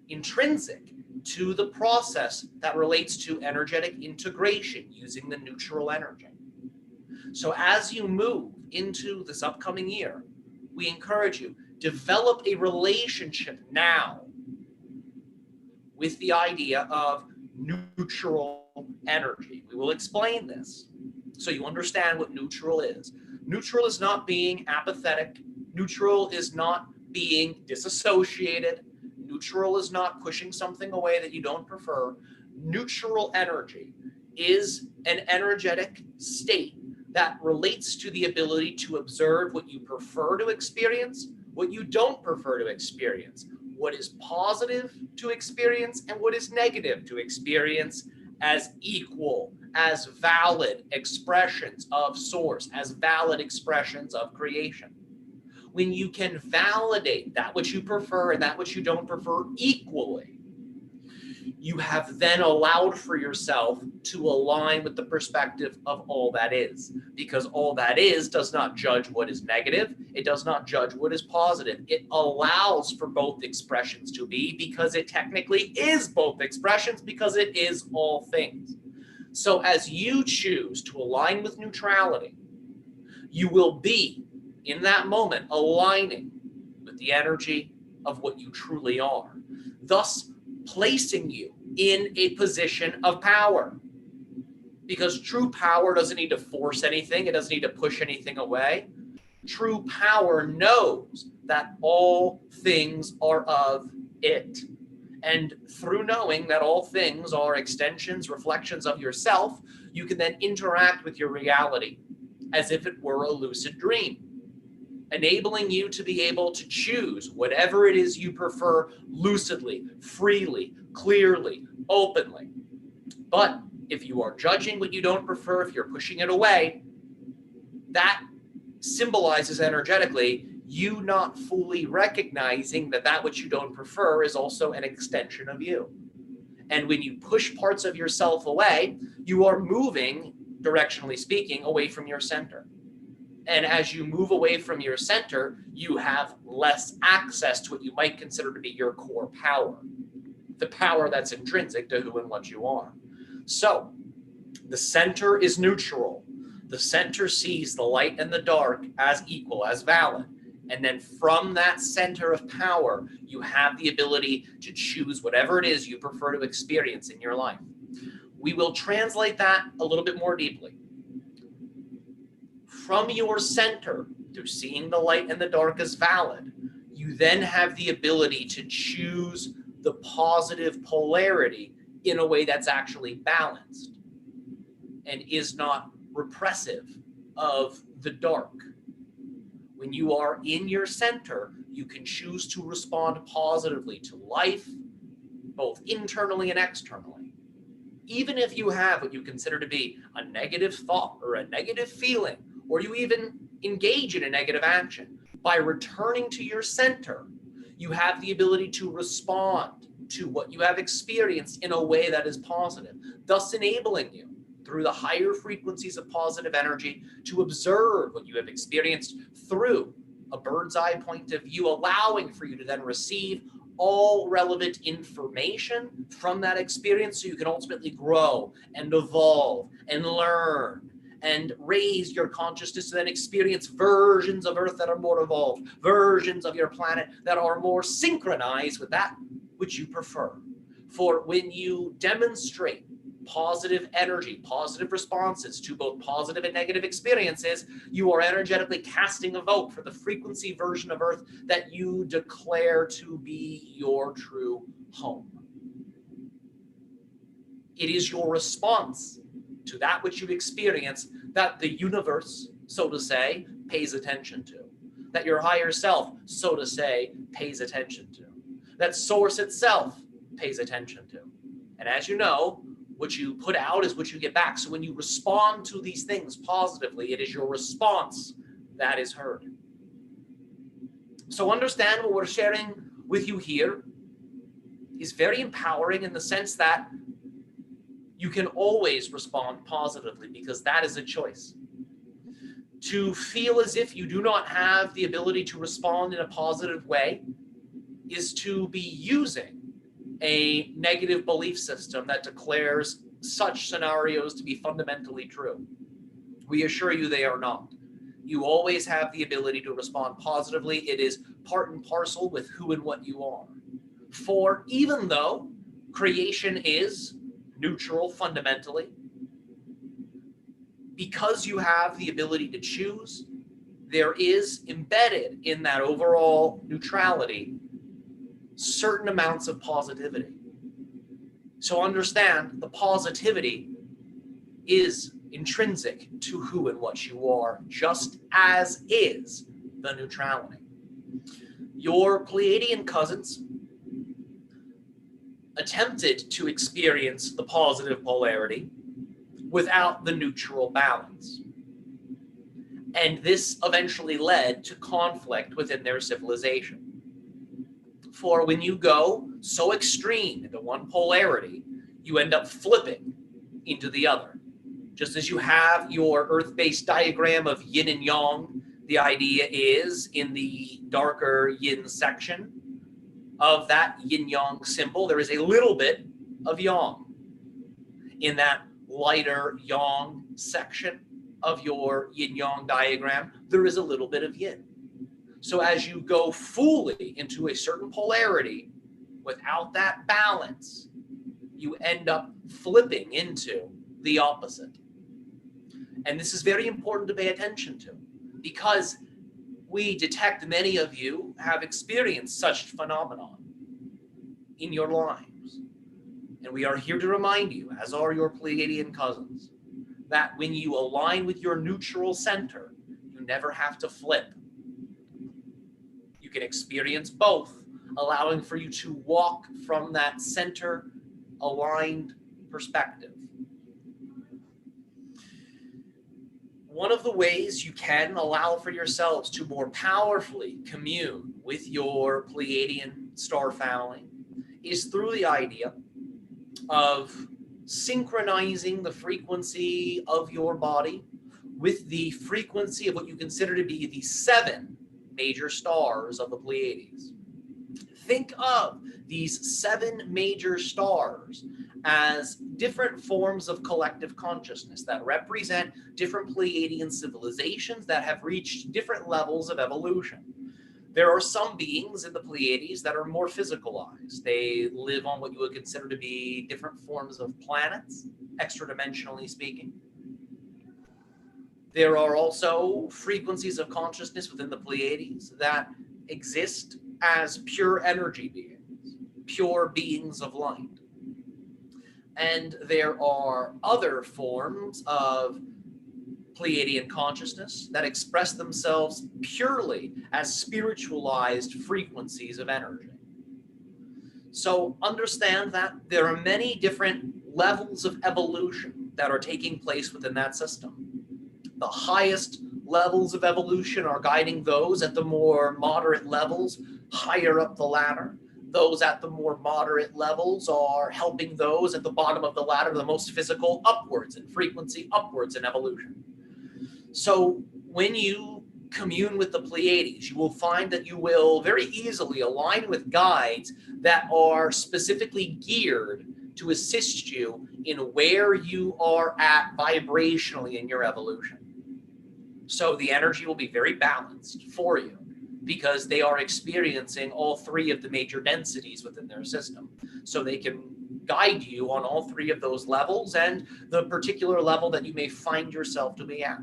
intrinsic to the process that relates to energetic integration using the neutral energy. So as you move into this upcoming year, we encourage you, develop a relationship now with the idea of neutral energy. We will explain this so you understand what neutral is. Neutral is not being apathetic. Neutral is not being disassociated. Neutral is not pushing something away that you don't prefer. Neutral energy is an energetic state that relates to the ability to observe what you prefer to experience, what you don't prefer to experience, what is positive to experience, and what is negative to experience as equal, as valid expressions of source, as valid expressions of creation. When you can validate that which you prefer and that which you don't prefer equally, you have then allowed for yourself to align with the perspective of all that is. Because all that is does not judge what is negative. It does not judge what is positive. It allows for both expressions to be, because it technically is both expressions, because it is all things. So as you choose to align with neutrality, you will be, in that moment, aligning with the energy of what you truly are, thus placing you in a position of power. Because true power doesn't need to force anything. It doesn't need to push anything away. True power knows that all things are of it. And through knowing that all things are extensions, reflections of yourself, you can then interact with your reality as if it were a lucid dream, enabling you to be able to choose whatever it is you prefer lucidly, freely, clearly, openly. But if you are judging what you don't prefer, if you're pushing it away, that symbolizes energetically you not fully recognizing that that which you don't prefer is also an extension of you. And when you push parts of yourself away, you are moving, directionally speaking, away from your center. And as you move away from your center, you have less access to what you might consider to be your core power, the power that's intrinsic to who and what you are. So the center is neutral. The center sees the light and the dark as equal, as valid. And then from that center of power, you have the ability to choose whatever it is you prefer to experience in your life. We will translate that a little bit more deeply. From your center, through seeing the light and the dark as valid, you then have the ability to choose the positive polarity in a way that's actually balanced and is not repressive of the dark. When you are in your center, you can choose to respond positively to life, both internally and externally. Even if you have what you consider to be a negative thought or a negative feeling, or you even engage in a negative action, by returning to your center, you have the ability to respond to what you have experienced in a way that is positive, thus enabling you through the higher frequencies of positive energy to observe what you have experienced through a bird's eye point of view, allowing for you to then receive all relevant information from that experience so you can ultimately grow and evolve and learn and raise your consciousness to then experience versions of Earth that are more evolved, versions of your planet that are more synchronized with that which you prefer. For when you demonstrate positive energy, positive responses to both positive and negative experiences, you are energetically casting a vote for the frequency version of Earth that you declare to be your true home. It is your response to that which you experience that the universe, so to say, pays attention to, that your higher self, so to say, pays attention to, that source itself pays attention to. And as you know, what you put out is what you get back. So when you respond to these things positively, it is your response that is heard. So understand what we're sharing with you here is very empowering in the sense that you can always respond positively because that is a choice. To feel as if you do not have the ability to respond in a positive way is to be using a negative belief system that declares such scenarios to be fundamentally true. We assure you they are not. You always have the ability to respond positively. It is part and parcel with who and what you are. For even though creation is neutral fundamentally, because you have the ability to choose, there is embedded in that overall neutrality certain amounts of positivity. So understand the positivity is intrinsic to who and what you are, just as is the neutrality. Your Pleiadian cousins attempted to experience the positive polarity without the neutral balance. And this eventually led to conflict within their civilization. For when you go so extreme into one polarity, you end up flipping into the other. Just as you have your earth-based diagram of yin and yang, the idea is in the darker yin section of that yin-yang symbol, there is a little bit of yang. In that lighter yang section of your yin-yang diagram, there is a little bit of yin. So as you go fully into a certain polarity without that balance, you end up flipping into the opposite. And this is very important to pay attention to because we detect many of you have experienced such phenomenon in your lives. And we are here to remind you, as are your Pleiadian cousins, that when you align with your neutral center, you never have to flip. You can experience both, allowing for you to walk from that center aligned perspective. One of the ways you can allow for yourselves to more powerfully commune with your Pleiadian star family is through the idea of synchronizing the frequency of your body with the frequency of what you consider to be the 7 major stars of the Pleiades. Think of these 7 major stars as different forms of collective consciousness that represent different Pleiadian civilizations that have reached different levels of evolution. There are some beings in the Pleiades that are more physicalized. They live on what you would consider to be different forms of planets, extra-dimensionally speaking. There are also frequencies of consciousness within the Pleiades that exist as pure energy beings, pure beings of light. And there are other forms of Pleiadian consciousness that express themselves purely as spiritualized frequencies of energy. So understand that there are many different levels of evolution that are taking place within that system. The highest levels of evolution are guiding those at the more moderate levels higher up the ladder. Those at the more moderate levels are helping those at the bottom of the ladder, the most physical, upwards in frequency, upwards in evolution. So when you commune with the Pleiades, you will find that you will very easily align with guides that are specifically geared to assist you in where you are at vibrationally in your evolution. So the energy will be very balanced for you because they are experiencing all 3 of the major densities within their system. So they can guide you on all 3 of those levels and the particular level that you may find yourself to be at.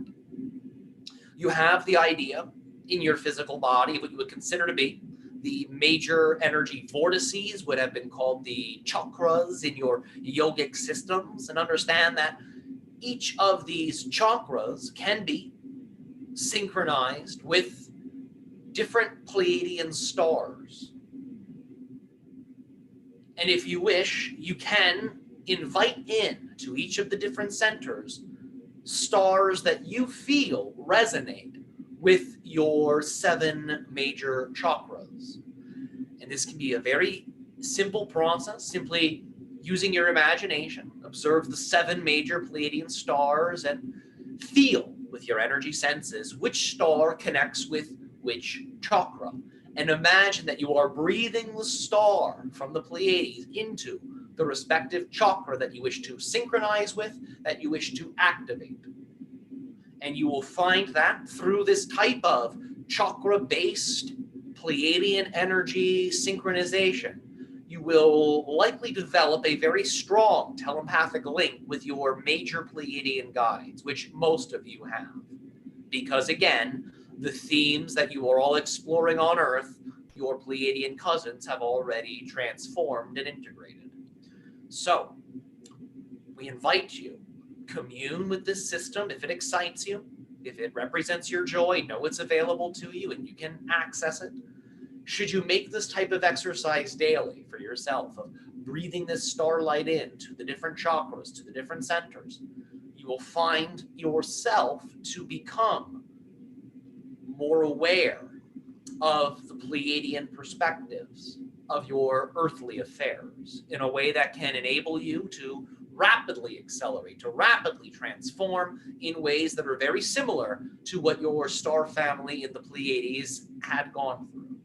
You have the idea in your physical body of what you would consider to be the major energy vortices, would have been called the chakras in your yogic systems, and understand that each of these chakras can be synchronized with different Pleiadian stars. And if you wish, you can invite in to each of the different centers stars that you feel resonate with your 7 major chakras. And this can be a very simple process, simply using your imagination. Observe the 7 major Pleiadian stars and feel with your energy senses which star connects with which chakra. And imagine that you are breathing the star from the Pleiades into the respective chakra that you wish to synchronize with, that you wish to activate. And you will find that through this type of chakra-based Pleiadian energy synchronization, you will likely develop a very strong telepathic link with your major Pleiadian guides, which most of you have. Because again, the themes that you are all exploring on Earth, your Pleiadian cousins have already transformed and integrated. So, we invite you, commune with this system if it excites you, if it represents your joy, know it's available to you and you can access it. Should you make this type of exercise daily for yourself, of breathing this starlight in to the different chakras, to the different centers, you will find yourself to become more aware of the Pleiadian perspectives of your earthly affairs in a way that can enable you to rapidly accelerate, to rapidly transform in ways that are very similar to what your star family in the Pleiades had gone through.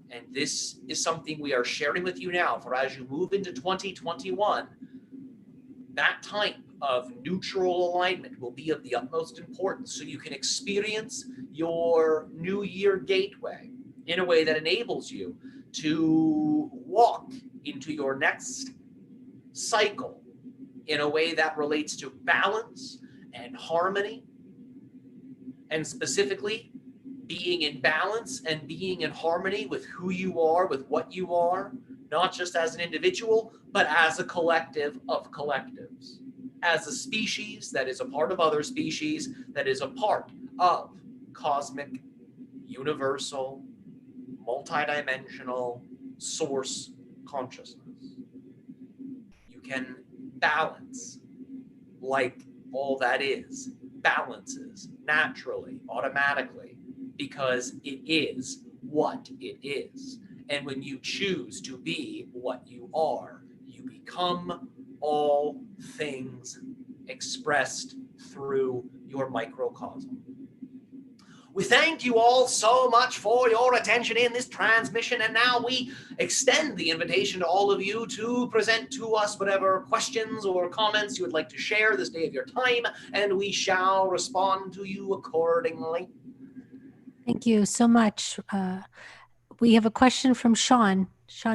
And this is something we are sharing with you now, for as you move into 2021, that type of neutral alignment will be of the utmost importance so you can experience your New Year gateway in a way that enables you to walk into your next cycle in a way that relates to balance and harmony, and specifically being in balance and being in harmony with who you are, with what you are, not just as an individual, but as a collective of collectives, as a species that is a part of other species, that is a part of cosmic, universal, multidimensional source consciousness. You can balance like all that is balances naturally, automatically, because it is what it is. And when you choose to be what you are, you become all things expressed through your microcosm. We thank you all so much for your attention in this transmission, and now we extend the invitation to all of you to present to us whatever questions or comments you would like to share this day of your time, and we shall respond to you accordingly. Thank you so much. We have a question from Sean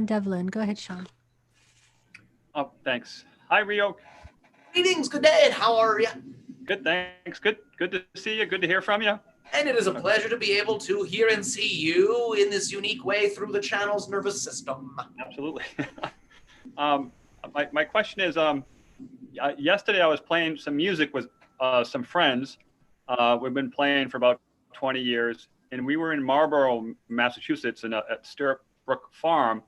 Devlin. Go ahead, Sean. Oh, thanks. Hi, Ryoak. Greetings, good day, and how are you? Good, thanks. Good to see you. Good to hear from you. And it is a pleasure to be able to hear and see you in this unique way through the channel's nervous system. Absolutely. My question is, yesterday I was playing some music with some friends. We've been playing for about 20 years, and we were in Marlborough, Massachusetts, at Stirrup Brook Farm,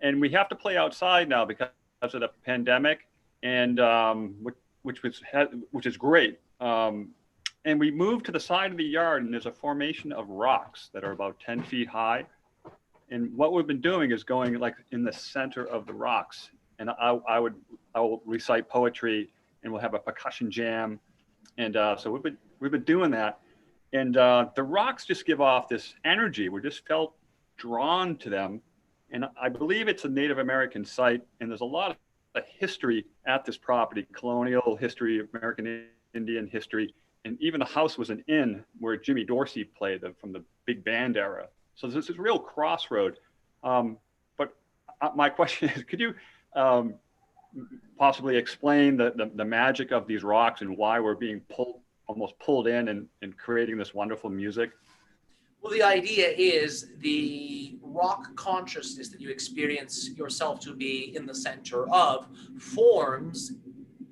and we have to play outside now because of the pandemic, and which is great. And we moved to the side of the yard, and there's a formation of rocks that are about 10 feet high. And what we've been doing is going like in the center of the rocks. And I will recite poetry, and we'll have a percussion jam. And so we've been doing that. And the rocks just give off this energy. We just felt drawn to them. And I believe it's a Native American site. And there's a lot of history at this property, colonial history, American Indian history. And even the house was an inn where Jimmy Dorsey played from the big band era. So there's this real crossroad. But my question is, could you possibly explain the magic of these rocks and why we're being almost pulled in and creating this wonderful music? Well, the idea is the rock consciousness that you experience yourself to be in the center of forms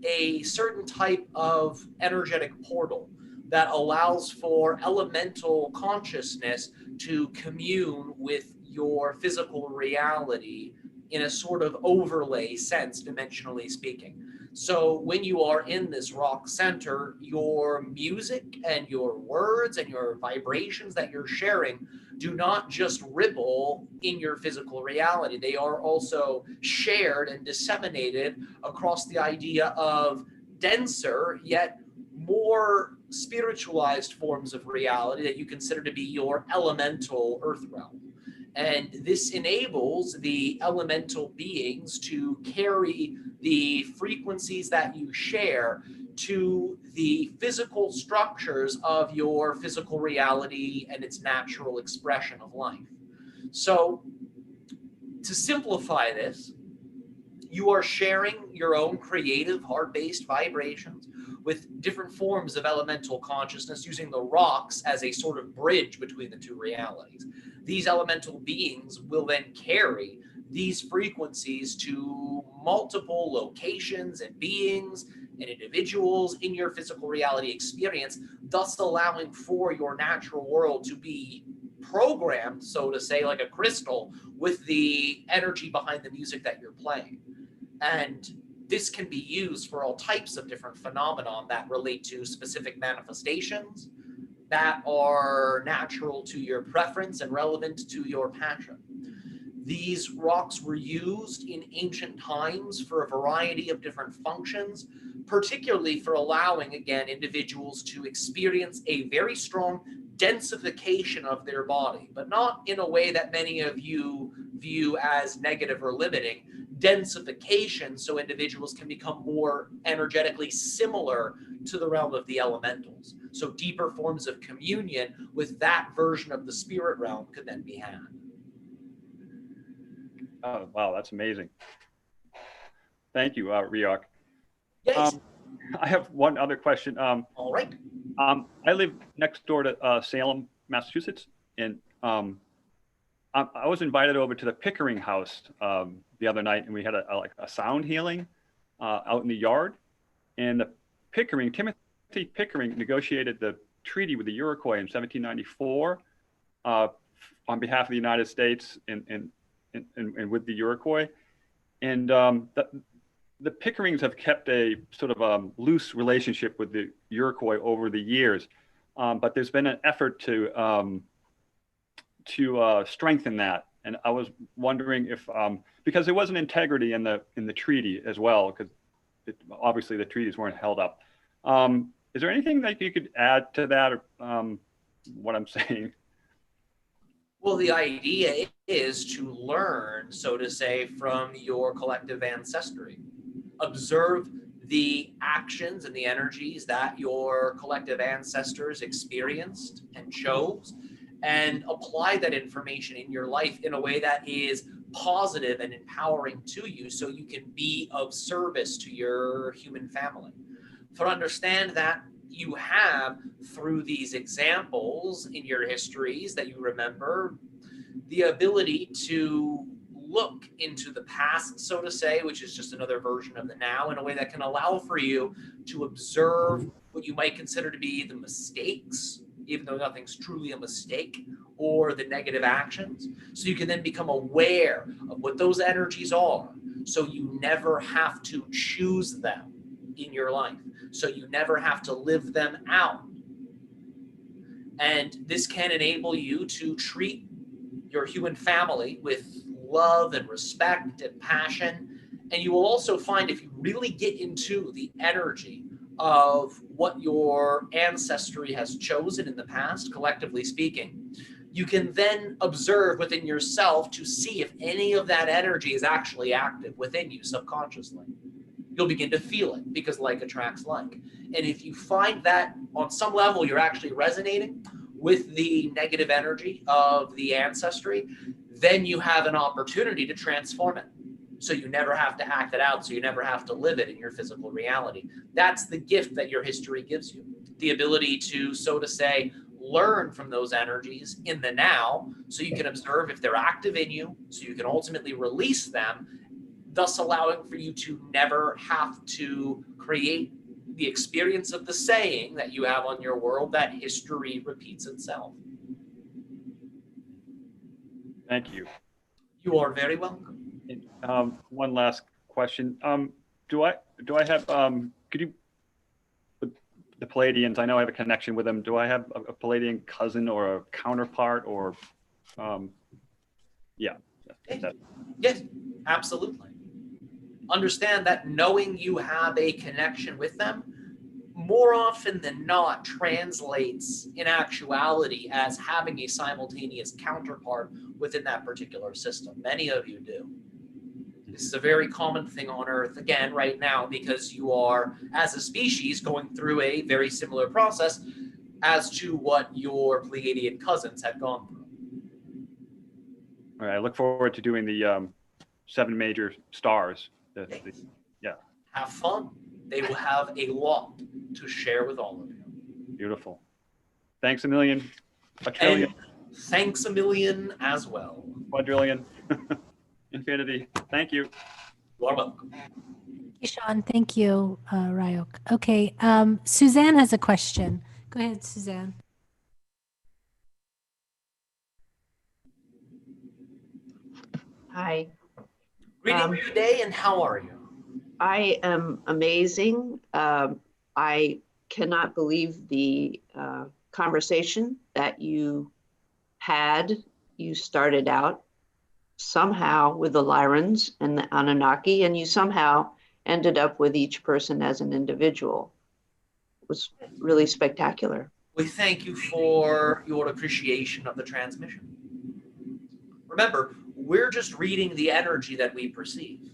a certain type of energetic portal that allows for elemental consciousness to commune with your physical reality in a sort of overlay sense, dimensionally speaking. So when you are in this rock center, your music and your words and your vibrations that you're sharing do not just ripple in your physical reality. They are also shared and disseminated across the idea of denser yet more spiritualized forms of reality that you consider to be your elemental earth realm. And this enables the elemental beings to carry the frequencies that you share to the physical structures of your physical reality and its natural expression of life. So to simplify this, you are sharing your own creative heart-based vibrations with different forms of elemental consciousness, using the rocks as a sort of bridge between the two realities. These elemental beings will then carry these frequencies to multiple locations and beings and individuals in your physical reality experience, thus allowing for your natural world to be programmed, so to say, like a crystal, with the energy behind the music that you're playing. And this can be used for all types of different phenomena that relate to specific manifestations that are natural to your preference and relevant to your passion. These rocks were used in ancient times for a variety of different functions, particularly for allowing, again, individuals to experience a very strong densification of their body, but not in a way that many of you view as negative or limiting. Densification, so individuals can become more energetically similar to the realm of the elementals. So deeper forms of communion with that version of the spirit realm could then be had. Oh, wow, that's amazing. Thank you, Ryoak. Yes. I have one other question. All right. I live next door to Salem, Massachusetts, and I was invited over to the Pickering house the other night, and we had a sound healing out in the yard. And Timothy Pickering negotiated the treaty with the Iroquois in 1794 on behalf of the United States and with the Iroquois. And the Pickerings have kept a sort of loose relationship with the Iroquois over the years, but there's been an effort to strengthen that. And I was wondering if, because there was an integrity in the treaty as well, because obviously the treaties weren't held up. Is there anything that you could add to that, or what I'm saying? Well, the idea is to learn, so to say, from your collective ancestry. Observe the actions and the energies that your collective ancestors experienced and chose, and apply that information in your life in a way that is positive and empowering to you, so you can be of service to your human family. For understand that you have, through these examples in your histories that you remember, the ability to look into the past, so to say, which is just another version of the now, in a way that can allow for you to observe what you might consider to be the mistakes, even though nothing's truly a mistake, or the negative actions. So you can then become aware of what those energies are, so you never have to choose them in your life. So you never have to live them out. And this can enable you to treat your human family with love and respect and passion. And you will also find, if you really get into the energy of what your ancestry has chosen in the past, collectively speaking, you can then observe within yourself to see if any of that energy is actually active within you subconsciously. You'll begin to feel it, because like attracts like. And if you find that on some level you're actually resonating with the negative energy of the ancestry, then you have an opportunity to transform it. So you never have to act it out, so you never have to live it in your physical reality. That's the gift that your history gives you. The ability to, so to say, learn from those energies in the now, so you can observe if they're active in you, so you can ultimately release them, thus allowing for you to never have to create the experience of the saying that you have on your world, that history repeats itself. Thank you. You are very welcome. One last question. Do I have, could you, the Palladians, I know I have a connection with them. Do I have a Palladian cousin or a counterpart, or, yeah. Yes, absolutely. Understand that knowing you have a connection with them, more often than not, translates in actuality as having a simultaneous counterpart within that particular system. Many of you do. This is a very common thing on Earth, again, right now, because you are, as a species, going through a very similar process as to what your Pleiadian cousins had gone through. All right, I look forward to doing the 7 major stars. Yeah. Have fun. They will have a lot to share with all of you. Beautiful. Thanks a million. A And trillion. thanks a million as well. Quadrillion. Infinity. Thank you. You are welcome. Thank you, Sean. Thank you, Ryoak. Okay, Suzanne has a question. Go ahead, Suzanne. Hi, Greetings today, and how are you? I am amazing. I cannot believe the conversation that you had. You started out somehow with the Lyrans and the Anunnaki, and you somehow ended up with each person as an individual. It was really spectacular. We thank you for your appreciation of the transmission. Remember, we're just reading the energy that we perceive,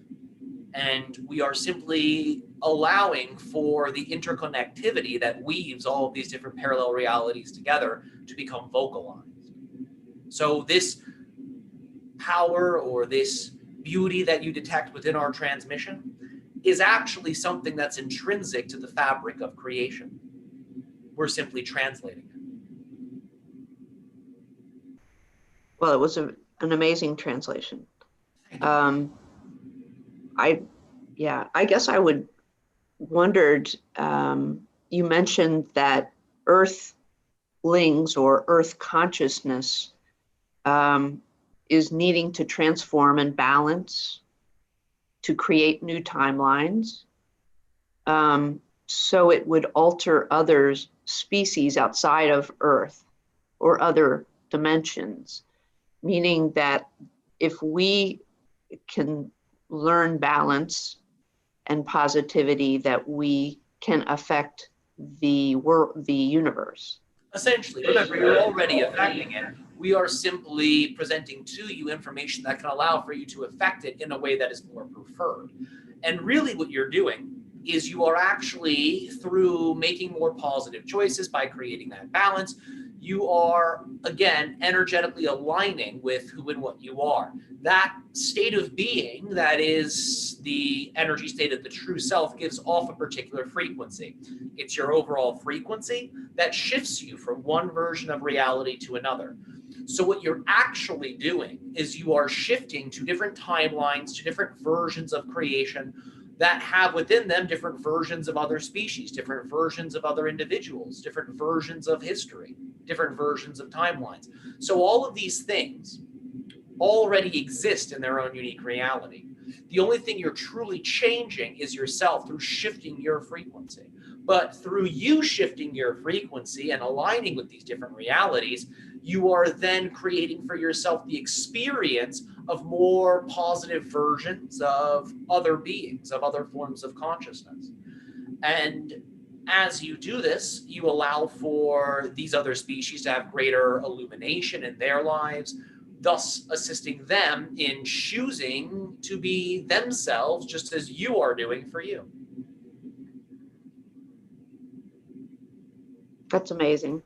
and we are simply allowing for the interconnectivity that weaves all of these different parallel realities together to become vocalized. So this power or this beauty that you detect within our transmission is actually something that's intrinsic to the fabric of creation. We're simply translating it. Well, it was an amazing translation. I guess I would wondered, you mentioned that earthlings or earth consciousness is needing to transform and balance to create new timelines. So it would alter other species outside of Earth or other dimensions, meaning that if we can learn balance and positivity, that we can affect the universe. Essentially, remember, you're already affecting it. We are simply presenting to you information that can allow for you to affect it in a way that is more preferred. And really what you're doing is you are actually, through making more positive choices by creating that balance, you are, again, energetically aligning with who and what you are. That state of being, that is the energy state of the true self, gives off a particular frequency. It's your overall frequency that shifts you from one version of reality to another. So what you're actually doing is you are shifting to different timelines, to different versions of creation that have within them different versions of other species, different versions of other individuals, different versions of history, different versions of timelines. So all of these things already exist in their own unique reality. The only thing you're truly changing is yourself through shifting your frequency. But through you shifting your frequency and aligning with these different realities, you are then creating for yourself the experience of more positive versions of other beings, of other forms of consciousness. And as you do this, you allow for these other species to have greater illumination in their lives, thus assisting them in choosing to be themselves just as you are doing for you. That's amazing.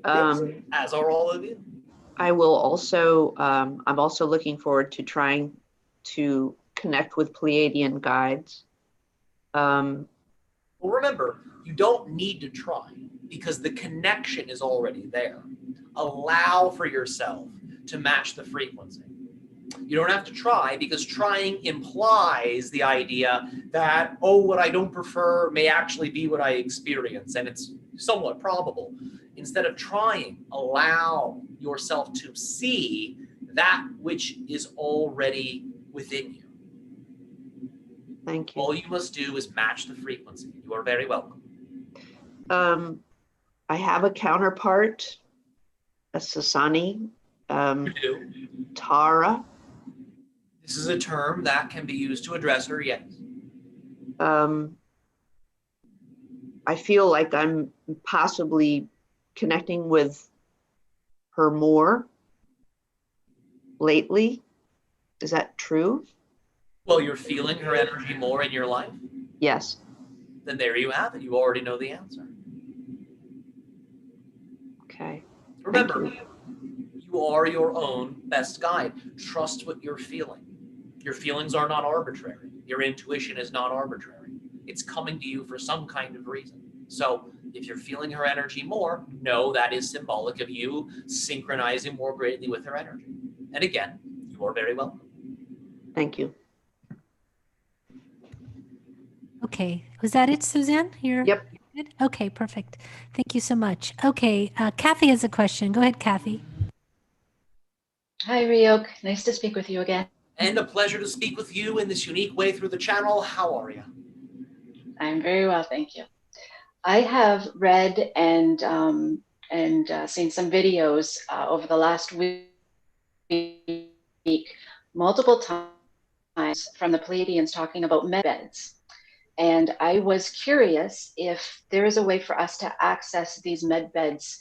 As are all of you. I will also, I'm also looking forward to trying to connect with Pleiadian guides. Well, remember, you don't need to try because the connection is already there. Allow for yourself to match the frequency. You don't have to try because trying implies the idea that, oh, what I don't prefer may actually be what I experience, and it's somewhat probable. Instead of trying, allow yourself to see that which is already within you. Thank you. All you must do is match the frequency. You are very welcome. I have a counterpart, a Sasani, You do. Tara. This is a term that can be used to address her, yes. I feel like I'm possibly connecting with her more lately. Is that true? Well, you're feeling her energy more in your life? Yes. Then there you have it. You already know the answer. Okay. Remember, you are your own best guide. Trust what you're feeling. Your feelings are not arbitrary. Your intuition is not arbitrary. It's coming to you for some kind of reason. So if you're feeling her energy more, know that is symbolic of you synchronizing more greatly with her energy. And again, you are very welcome. Thank you. Okay, was that it, Suzanne? Yep. Good? Okay, perfect. Thank you so much. Okay, Kathy has a question. Go ahead, Kathy. Hi, Ryoak. Nice to speak with you again. And a pleasure to speak with you in this unique way through the channel. How are you? I'm very well, thank you. I have read and seen some videos over the last week, multiple times from the Pleiadians talking about med beds. And I was curious if there is a way for us to access these med beds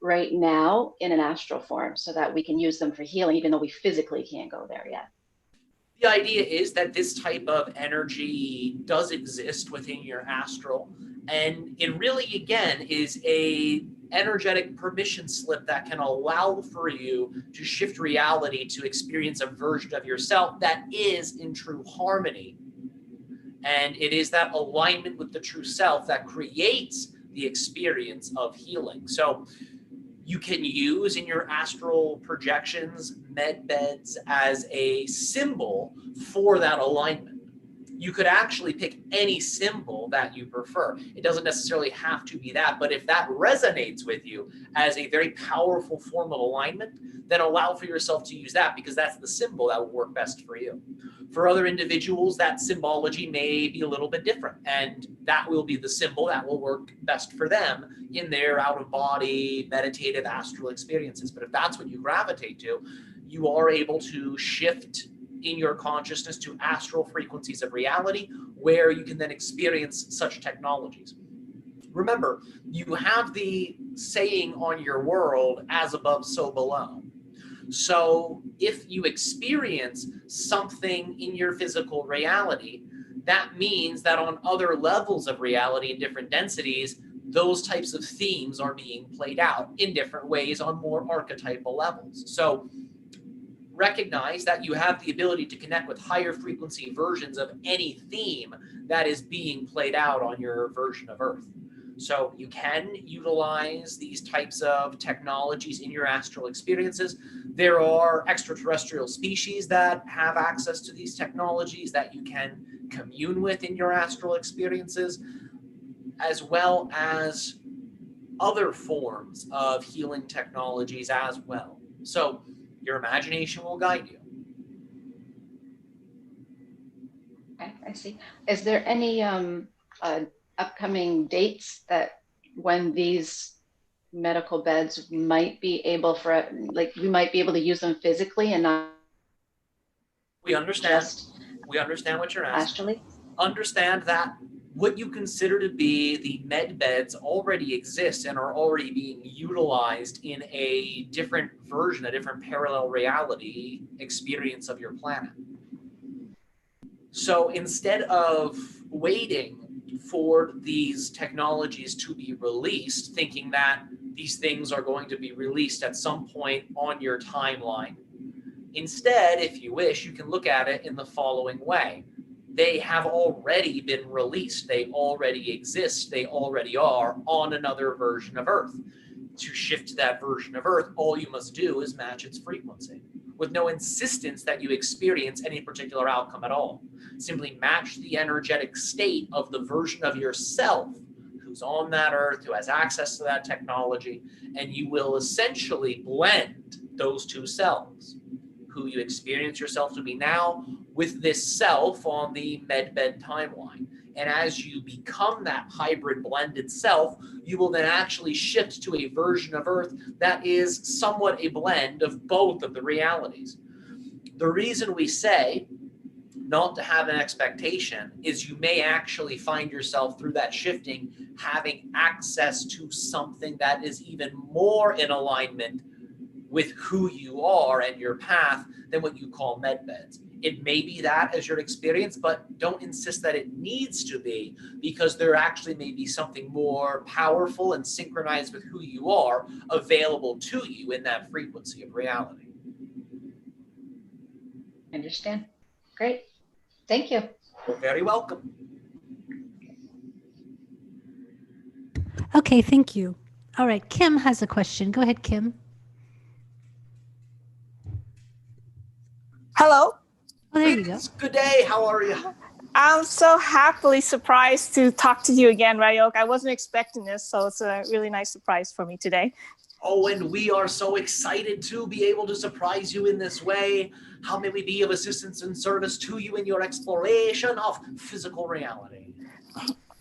right now in an astral form so that we can use them for healing, even though we physically can't go there yet. The idea is that this type of energy does exist within your astral, and it really, again, is a energetic permission slip that can allow for you to shift reality to experience a version of yourself that is in true harmony. And it is that alignment with the true self that creates the experience of healing. So you can use in your astral projections med beds as a symbol for that alignment. You could actually pick any symbol that you prefer. It doesn't necessarily have to be that, but if that resonates with you as a very powerful form of alignment, then allow for yourself to use that because that's the symbol that will work best for you. For other individuals, that symbology may be a little bit different, and that will be the symbol that will work best for them in their out-of-body, meditative, astral experiences. But if that's what you gravitate to, you are able to shift in your consciousness to astral frequencies of reality, where you can then experience such technologies. Remember, you have the saying on your world, as above, so below. So if you experience something in your physical reality, that means that on other levels of reality and different densities, those types of themes are being played out in different ways on more archetypal levels. So recognize that you have the ability to connect with higher frequency versions of any theme that is being played out on your version of Earth. So you can utilize these types of technologies in your astral experiences. There are extraterrestrial species that have access to these technologies that you can commune with in your astral experiences, as well as other forms of healing technologies as well. So your imagination will guide you. Okay, I see. Is there any upcoming dates that when these medical beds might be able for, like, we might be able to use them physically and not We understand. just We understand what you're asking. astrally? Understand that what you consider to be the med beds already exist and are already being utilized in a different version, a different parallel reality experience of your planet. So instead of waiting for these technologies to be released, thinking that these things are going to be released at some point on your timeline, instead, if you wish, you can look at it in the following way. They have already been released. They already exist. They already are on another version of Earth. To shift to that version of Earth, all you must do is match its frequency, with no insistence that you experience any particular outcome at all. Simply match the energetic state of the version of yourself who's on that Earth, who has access to that technology, and you will essentially blend those two selves, who you experience yourself to be now with this self on the medbed timeline. And as you become that hybrid blended self, you will then actually shift to a version of Earth that is somewhat a blend of both of the realities. The reason we say not to have an expectation is you may actually find yourself through that shifting having access to something that is even more in alignment with who you are and your path than what you call medbeds. It may be that as your experience, but don't insist that it needs to be, because there actually may be something more powerful and synchronized with who you are available to you in that frequency of reality. Understand. Great. Thank you. You're very welcome. Okay, thank you. All right, Kim has a question. Go ahead, Kim. Hello. Oh, there you go. Good day. How are you? I'm so happily surprised to talk to you again, Ryoak. I wasn't expecting this, so it's a really nice surprise for me today. Oh, and we are so excited to be able to surprise you in this way. How may we be of assistance and service to you in your exploration of physical reality?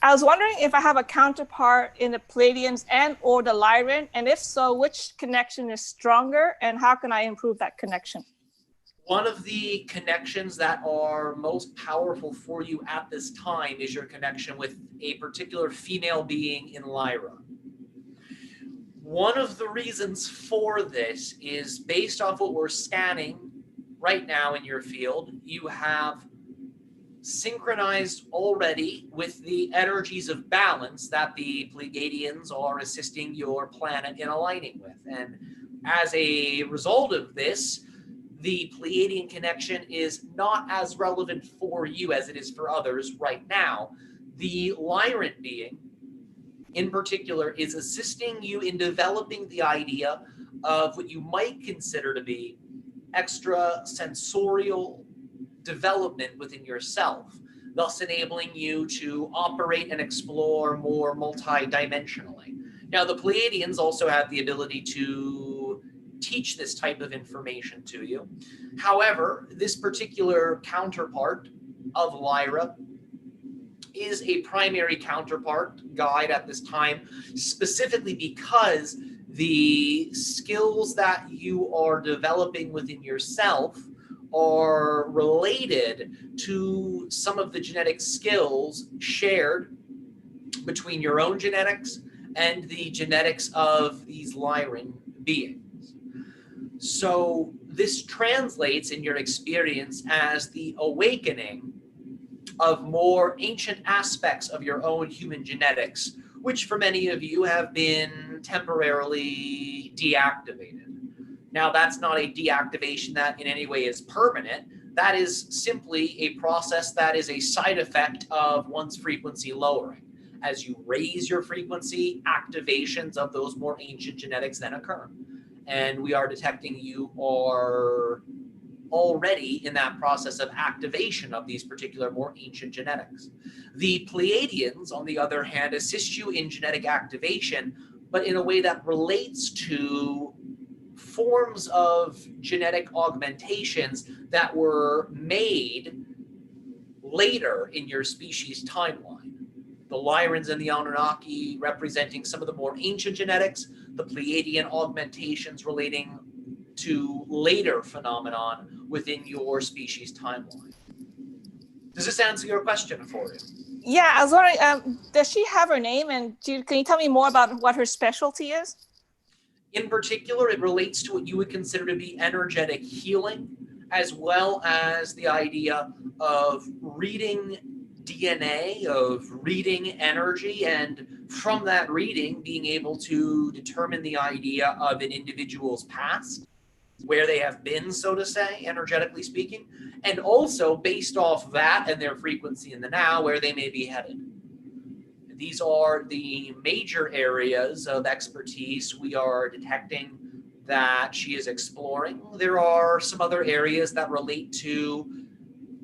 I was wondering if I have a counterpart in the Pleiadians and or the Lyran, and if so, which connection is stronger, and how can I improve that connection? One of the connections that are most powerful for you at this time is your connection with a particular female being in Lyra. One of the reasons for this is based off what we're scanning right now in your field. You have synchronized already with the energies of balance that the Pleiadians are assisting your planet in aligning with. And as a result of this, the Pleiadian connection is not as relevant for you as it is for others right now. The Lyran being, in particular, is assisting you in developing the idea of what you might consider to be extra-sensorial development within yourself, thus enabling you to operate and explore more multidimensionally. Now, the Pleiadians also have the ability to teach this type of information to you. However, this particular counterpart of Lyra is a primary counterpart guide at this time, specifically because the skills that you are developing within yourself are related to some of the genetic skills shared between your own genetics and the genetics of these Lyran beings. So this translates in your experience as the awakening of more ancient aspects of your own human genetics, which for many of you have been temporarily deactivated. Now, that's not a deactivation that in any way is permanent. That is simply a process that is a side effect of one's frequency lowering. As you raise your frequency, activations of those more ancient genetics then occur. And we are detecting you are already in that process of activation of these particular more ancient genetics. The Pleiadians, on the other hand, assist you in genetic activation, but in a way that relates to forms of genetic augmentations that were made later in your species timeline. The Lyrans and the Anunnaki representing some of the more ancient genetics, the Pleiadian augmentations relating to later phenomenon within your species timeline. Does this answer your question for you? Yeah, I was wondering, does she have her name? And can you tell me more about what her specialty is? In particular, it relates to what you would consider to be energetic healing, as well as the idea of reading DNA, of reading energy, and from that reading, being able to determine the idea of an individual's past, where they have been, so to say, energetically speaking, and also based off that and their frequency in the now, where they may be headed. These are the major areas of expertise we are detecting that she is exploring. There are some other areas that relate to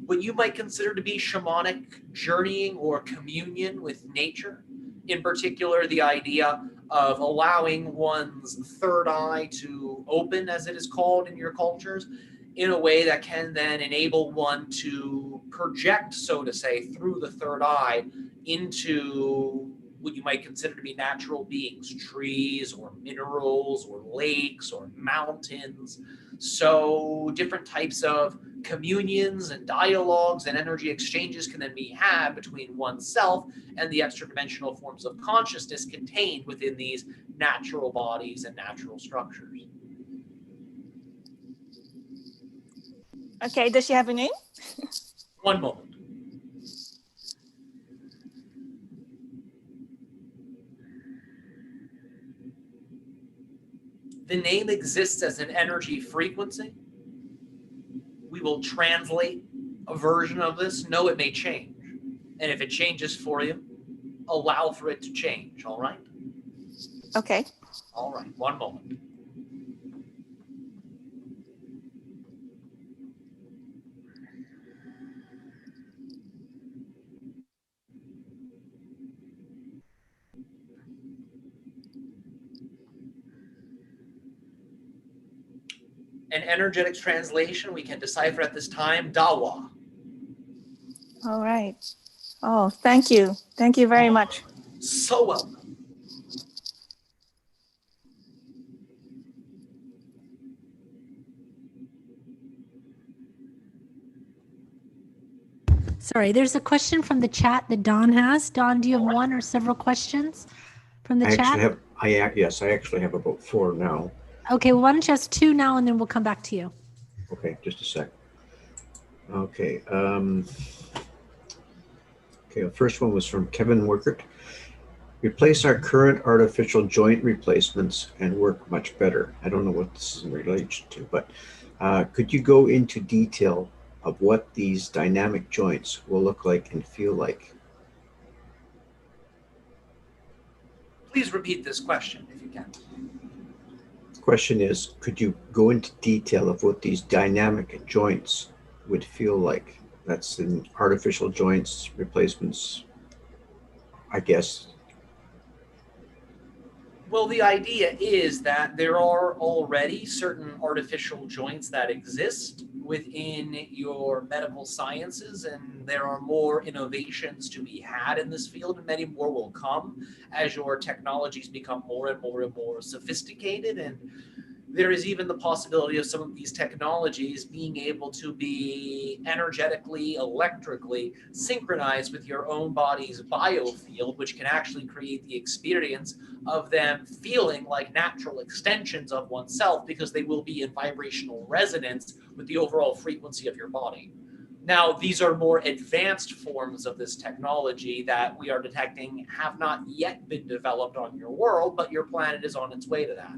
what you might consider to be shamanic journeying or communion with nature. In particular, the idea of allowing one's third eye to open, as it is called in your cultures, in a way that can then enable one to project, so to say, through the third eye into what you might consider to be natural beings, trees or minerals or lakes or mountains. So different types of communions and dialogues and energy exchanges can then be had between oneself and the extra-dimensional forms of consciousness contained within these natural bodies and natural structures. Okay, does she have a name? One moment. The name exists as an energy frequency. We will translate a version of this. No, it may change. And if it changes for you, allow for it to change, all right? Okay. All right, one moment. An energetic translation we can decipher at this time, Dawa. All right. Oh, thank you. Thank you very much. So welcome. Sorry, there's a question from the chat that Don has. Don, do you have one or several questions from the chat? Yes, I actually have about 4 now. Okay, well, why don't you ask 2 now and then we'll come back to you. Okay, just a sec. Okay. Okay, the first one was from Kevin Workert. Replace our current artificial joint replacements and work much better. I don't know what this is in relation to, but could you go into detail of what these dynamic joints will look like and feel like? Please repeat this question if you can. The question is, could you go into detail of what these dynamic joints would feel like? That's in artificial joints, replacements, I guess. Well, the idea is that there are already certain artificial joints that exist within your medical sciences, and there are more innovations to be had in this field, and many more will come as your technologies become more and more and more sophisticated. And There is even the possibility of some of these technologies being able to be energetically, electrically synchronized with your own body's biofield, which can actually create the experience of them feeling like natural extensions of oneself because they will be in vibrational resonance with the overall frequency of your body. Now, these are more advanced forms of this technology that we are detecting have not yet been developed on your world, but your planet is on its way to that.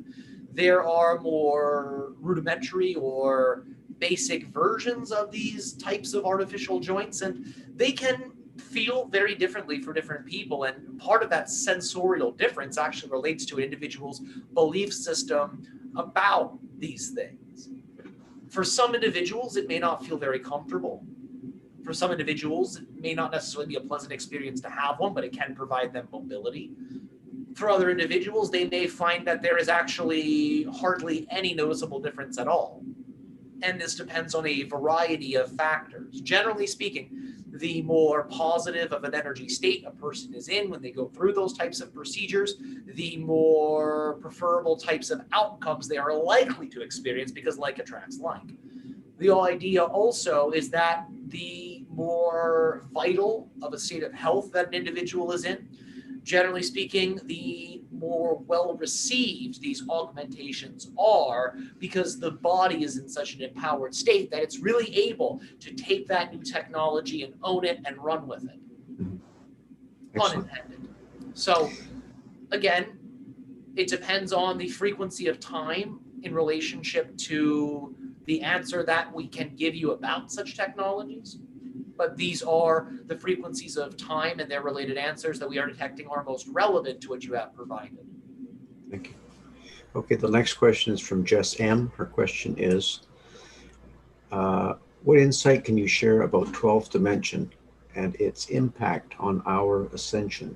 There are more rudimentary or basic versions of these types of artificial joints, and they can feel very differently for different people. And part of that sensorial difference actually relates to an individual's belief system about these things. For some individuals, it may not feel very comfortable. For some individuals, it may not necessarily be a pleasant experience to have one, but it can provide them mobility. For other individuals, they may find that there is actually hardly any noticeable difference at all. And this depends on a variety of factors. Generally speaking, the more positive of an energy state a person is in when they go through those types of procedures, the more preferable types of outcomes they are likely to experience, because like attracts like. The idea also is that the more vital of a state of health that an individual is in, generally speaking, the more well-received these augmentations are, because the body is in such an empowered state that it's really able to take that new technology and own it and run with it. Excellent. Unintended. So, again, it depends on the frequency of time in relationship to the answer that we can give you about such technologies. But these are the frequencies of time and their related answers that we are detecting are most relevant to what you have provided. Thank you. Okay, the next question is from Jess M. Her question is, what insight can you share about 12th dimension and its impact on our ascension?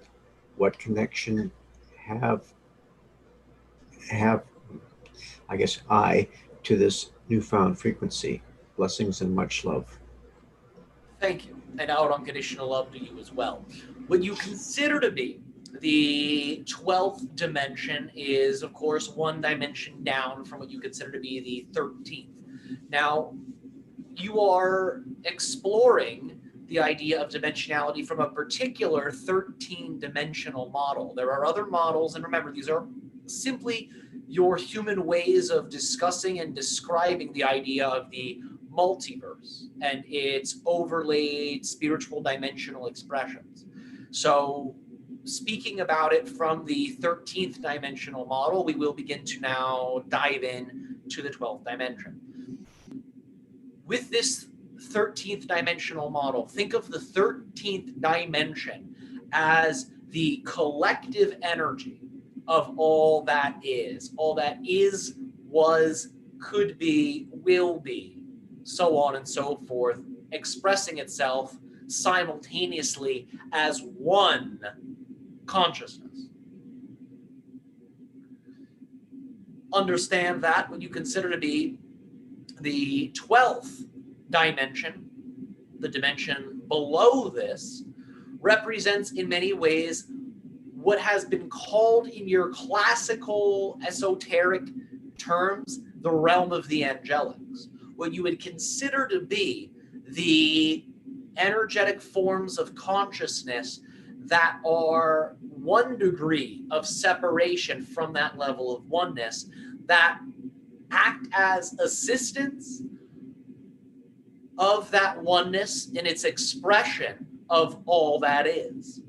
What connection have I guess to this newfound frequency? Blessings and much love. Thank you, and our unconditional love to you as well. What you consider to be the 12th dimension is, of course, one dimension down from what you consider to be the 13th. Now, you are exploring the idea of dimensionality from a particular 13-dimensional model. There are other models, and remember, these are simply your human ways of discussing and describing the idea of the multiverse and its overlaid spiritual dimensional expressions. So, speaking about it from the 13th dimensional model, we will begin to now dive in to the 12th dimension. With this 13th dimensional model, think of the 13th dimension as the collective energy of all that is, was, could be, will be, so on and so forth, expressing itself simultaneously as one consciousness. Understand that when you consider to be the 12th dimension, the dimension below this, represents in many ways what has been called in your classical esoteric terms the realm of the angelics. What you would consider to be the energetic forms of consciousness that are 1 degree of separation from that level of oneness, that act as assistants of that oneness in its expression of all that is.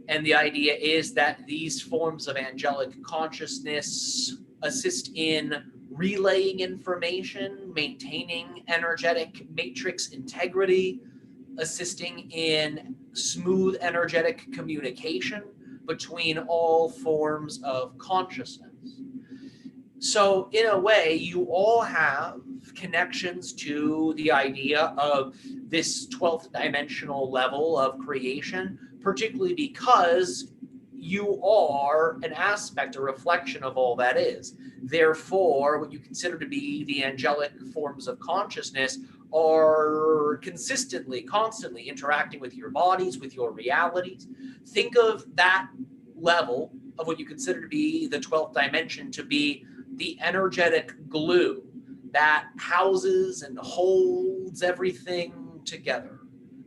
And the idea is that these forms of angelic consciousness assist in relaying information, maintaining energetic matrix integrity, assisting in smooth energetic communication between all forms of consciousness. So in a way, you all have connections to the idea of this 12th dimensional level of creation, particularly because you are an aspect, a reflection of all that is. Therefore, what you consider to be the angelic forms of consciousness are consistently, constantly interacting with your bodies, with your realities. Think of that level of what you consider to be the 12th dimension to be the energetic glue that houses and holds everything together,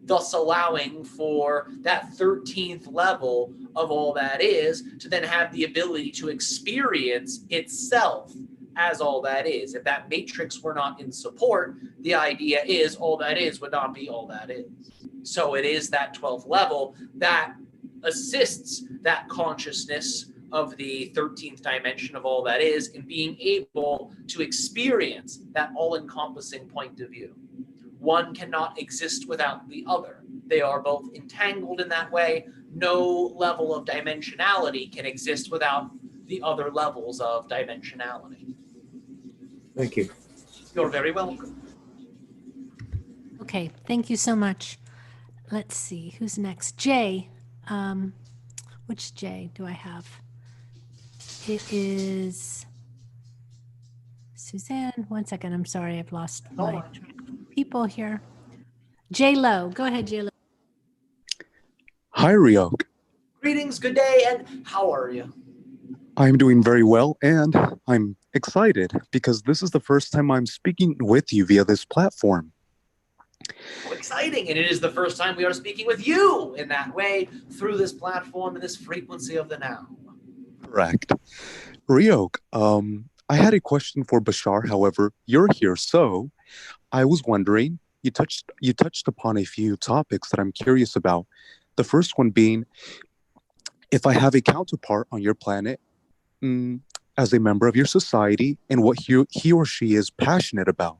thus allowing for that 13th level of all that is to then have the ability to experience itself as all that is. If that matrix were not in support, the idea is all that is would not be all that is. So it is that 12th level that assists that consciousness of the 13th dimension of all that is in being able to experience that all-encompassing point of view. One cannot exist without the other. They are both entangled in that way. No level of dimensionality can exist without the other levels of dimensionality. Thank you. You're very welcome. Okay, thank you so much. Let's see, who's next? Jay. Which Jay do I have? It is Suzanne. One second, I'm sorry, I've lost my people here. J Lo, go ahead, J Lo. Hi, Ryoak. Greetings, good day, and how are you? I'm doing very well, and I'm excited because this is the first time I'm speaking with you via this platform. How exciting, and it is the first time we are speaking with you in that way through this platform and this frequency of the now. Correct. Ryoak, I had a question for Bashar. However, you're here, so I was wondering, you touched upon a few topics that I'm curious about. The first one being, if I have a counterpart on your planet as a member of your society and what he or she is passionate about.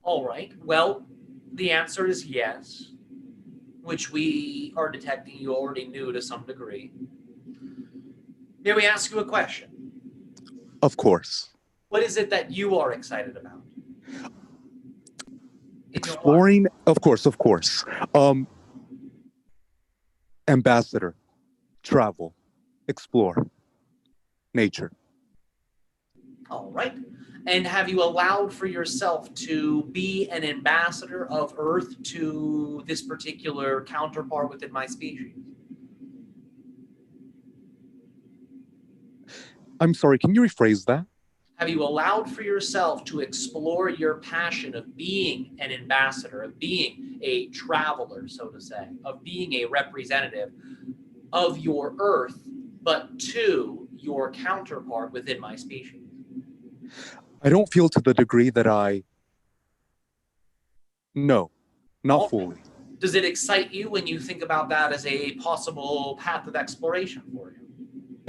All right. Well, the answer is yes, which we are detecting you already knew to some degree. May we ask you a question? Of course. What is it that you are excited about? Exploring, of course. Ambassador, travel, explore, nature. All right. And have you allowed for yourself to be an ambassador of Earth to this particular counterpart within my species? I'm sorry, can you rephrase that? Have you allowed for yourself to explore your passion of being an ambassador, of being a traveler, so to say, of being a representative of your Earth, but to your counterpart within my species? I don't feel to the degree that No, not fully. Does it excite you when you think about that as a possible path of exploration for you?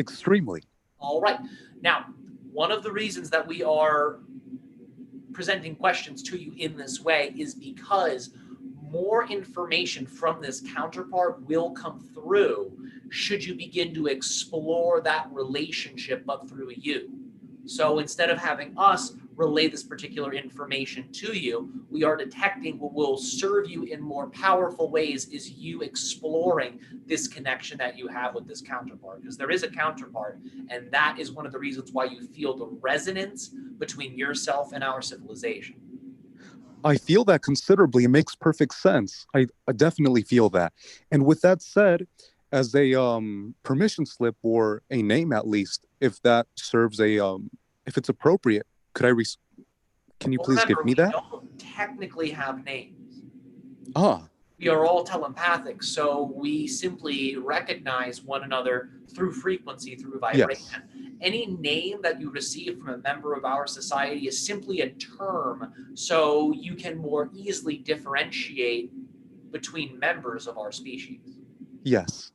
Extremely. All right. Now, one of the reasons that we are presenting questions to you in this way is because more information from this counterpart will come through should you begin to explore that relationship but through you. So instead of having us relay this particular information to you, we are detecting what will serve you in more powerful ways is you exploring this connection that you have with this counterpart, because there is a counterpart, and that is one of the reasons why you feel the resonance between yourself and our civilization. I feel that considerably. It makes perfect sense. I definitely feel that. And with that said, as a permission slip or a name at least, if that serves if it's appropriate, can you please give me that? We don't technically have names. Ah. We are all telepathic, so we simply recognize one another through frequency, through vibration. Yes. Any name that you receive from a member of our society is simply a term, so you can more easily differentiate between members of our species. Yes.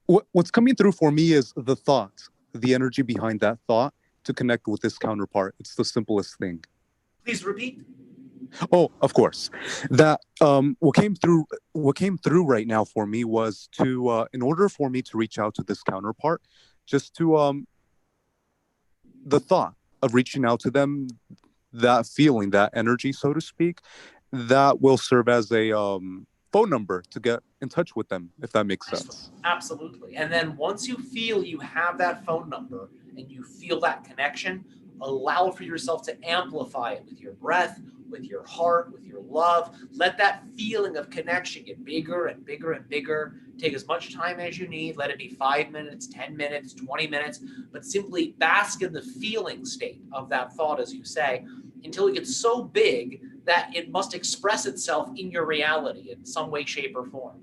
What's coming through for me is the thought, the energy behind that thought to connect with this counterpart. It's the simplest thing. Please repeat. Oh, of course. That what came through right now for me was to in order for me to reach out to this counterpart, just to the thought of reaching out to them, that feeling, that energy, so to speak, that will serve as a phone number to get in touch with them, if that makes sense. Absolutely. And then once you feel you have that phone number and you feel that connection, allow for yourself to amplify it with your breath with your heart, with your love. Let that feeling of connection get bigger and bigger and bigger. Take as much time as you need. Let it be 5 minutes, 10 minutes, 20 minutes, but simply bask in the feeling state of that thought, as you say, until it gets so big that it must express itself in your reality in some way, shape, or form.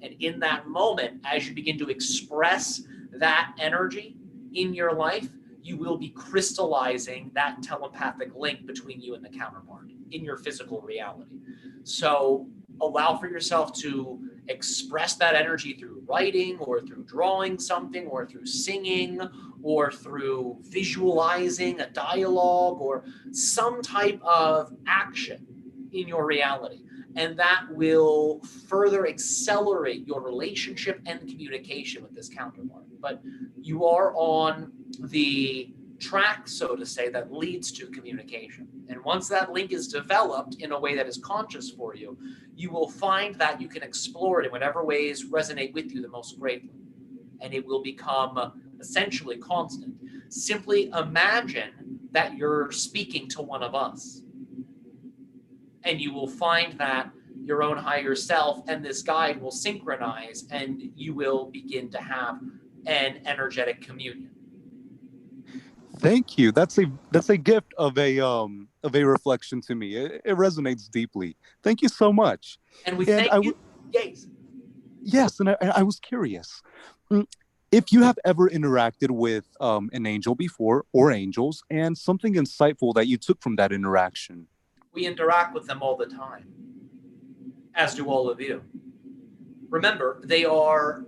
And in that moment, as you begin to express that energy in your life, you will be crystallizing that telepathic link between you and the counterpart in your physical reality. So allow for yourself to express that energy through writing or through drawing something or through singing or through visualizing a dialogue or some type of action in your reality. And that will further accelerate your relationship and communication with this counterpart. But you are on the track, so to say, that leads to communication. And once that link is developed in a way that is conscious for you, you will find that you can explore it in whatever ways resonate with you the most greatly. And it will become essentially constant. Simply imagine that you're speaking to one of us. And you will find that your own higher self and this guide will synchronize, and you will begin to have an energetic communion. Thank you. That's a gift of a reflection to me. It resonates deeply. Thank you so much. And we thank you. Yes. Yes, and I was curious. If you have ever interacted with an angel before or angels, and something insightful that you took from that interaction. We interact with them all the time, as do all of you. Remember, they are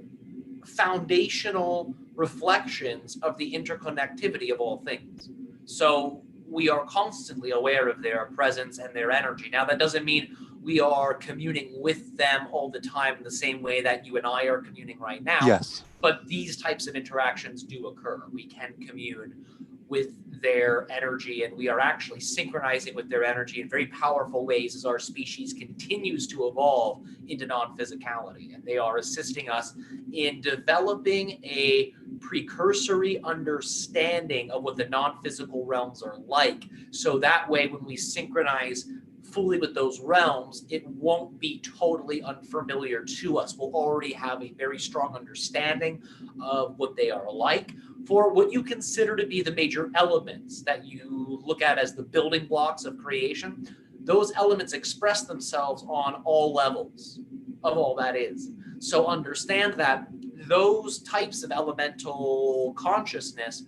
foundational reflections of the interconnectivity of all things. So we are constantly aware of their presence and their energy. Now, that doesn't mean we are communing with them all the time in the same way that you and I are communing right now. Yes. But these types of interactions do occur. We can commune with their energy, and we are actually synchronizing with their energy in very powerful ways as our species continues to evolve into non-physicality. And they are assisting us in developing a precursory understanding of what the non-physical realms are like. So that way, when we synchronize fully with those realms, it won't be totally unfamiliar to us. We'll already have a very strong understanding of what they are like. For what you consider to be the major elements that you look at as the building blocks of creation, those elements express themselves on all levels of all that is. So understand that those types of elemental consciousness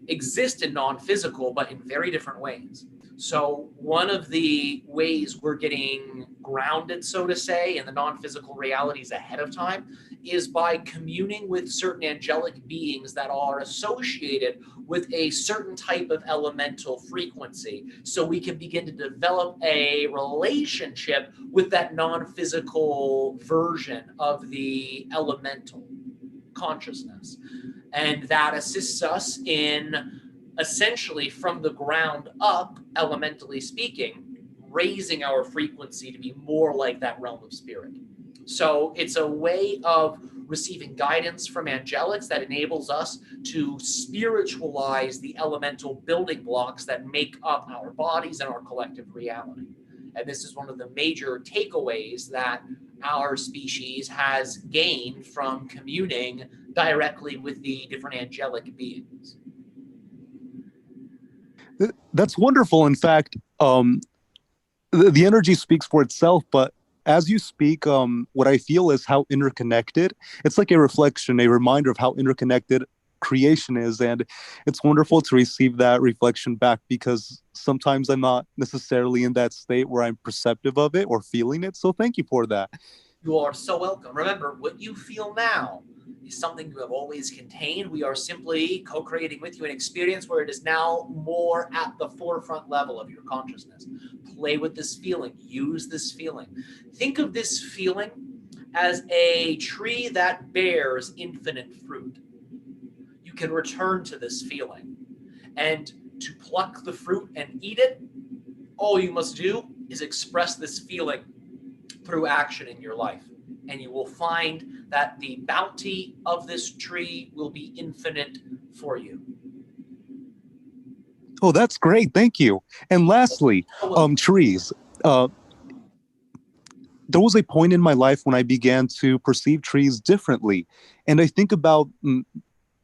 exist in non-physical, but in very different ways. So one of the ways we're getting grounded, so to say, in the non-physical realities ahead of time is by communing with certain angelic beings that are associated with a certain type of elemental frequency. So we can begin to develop a relationship with that non-physical version of the elemental consciousness. And that assists us in essentially from the ground up, elementally speaking, raising our frequency to be more like that realm of spirit. So it's a way of receiving guidance from angelics that enables us to spiritualize the elemental building blocks that make up our bodies and our collective reality. And this is one of the major takeaways that our species has gained from communing directly with the different angelic beings. That's wonderful. In fact, the energy speaks for itself, but as you speak, what I feel is how interconnected. It's like a reflection, a reminder of how interconnected creation is. And it's wonderful to receive that reflection back, because sometimes I'm not necessarily in that state where I'm perceptive of it or feeling it. So thank you for that. You are so welcome. Remember, what you feel now is something you have always contained. We are simply co-creating with you an experience where it is now more at the forefront level of your consciousness. Play with this feeling. Use this feeling. Think of this feeling as a tree that bears infinite fruit. You can return to this feeling. And to pluck the fruit and eat it, all you must do is express this feeling through action in your life. And you will find that the bounty of this tree will be infinite for you. Oh, that's great. Thank you. And lastly, trees. There was a point in my life when I began to perceive trees differently. And I think about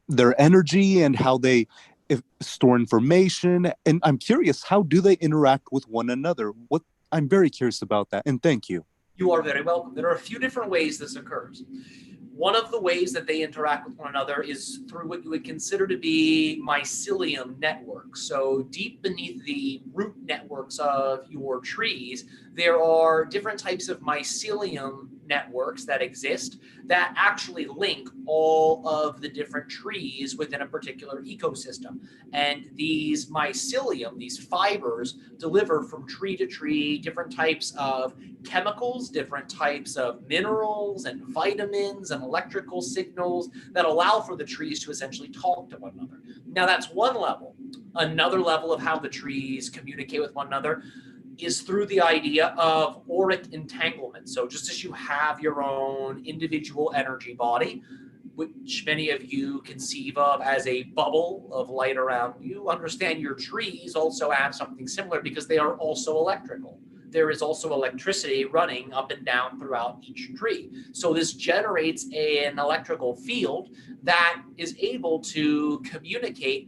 their energy and how they store information. And I'm curious, how do they interact with one another? I'm very curious about that. And thank you. You are very welcome. There are a few different ways this occurs. One of the ways that they interact with one another is through what you would consider to be mycelium networks. So deep beneath the root networks of your trees, there are different types of mycelium networks that exist that actually link all of the different trees within a particular ecosystem. And these mycelium, these fibers, deliver from tree to tree different types of chemicals, different types of minerals and vitamins and electrical signals that allow for the trees to essentially talk to one another. Now that's one level. Another level of how the trees communicate with one another is through the idea of auric entanglement. So just as you have your own individual energy body, which many of you conceive of as a bubble of light around you, understand your trees also have something similar because they are also electrical. There is also electricity running up and down throughout each tree. So this generates an electrical field that is able to communicate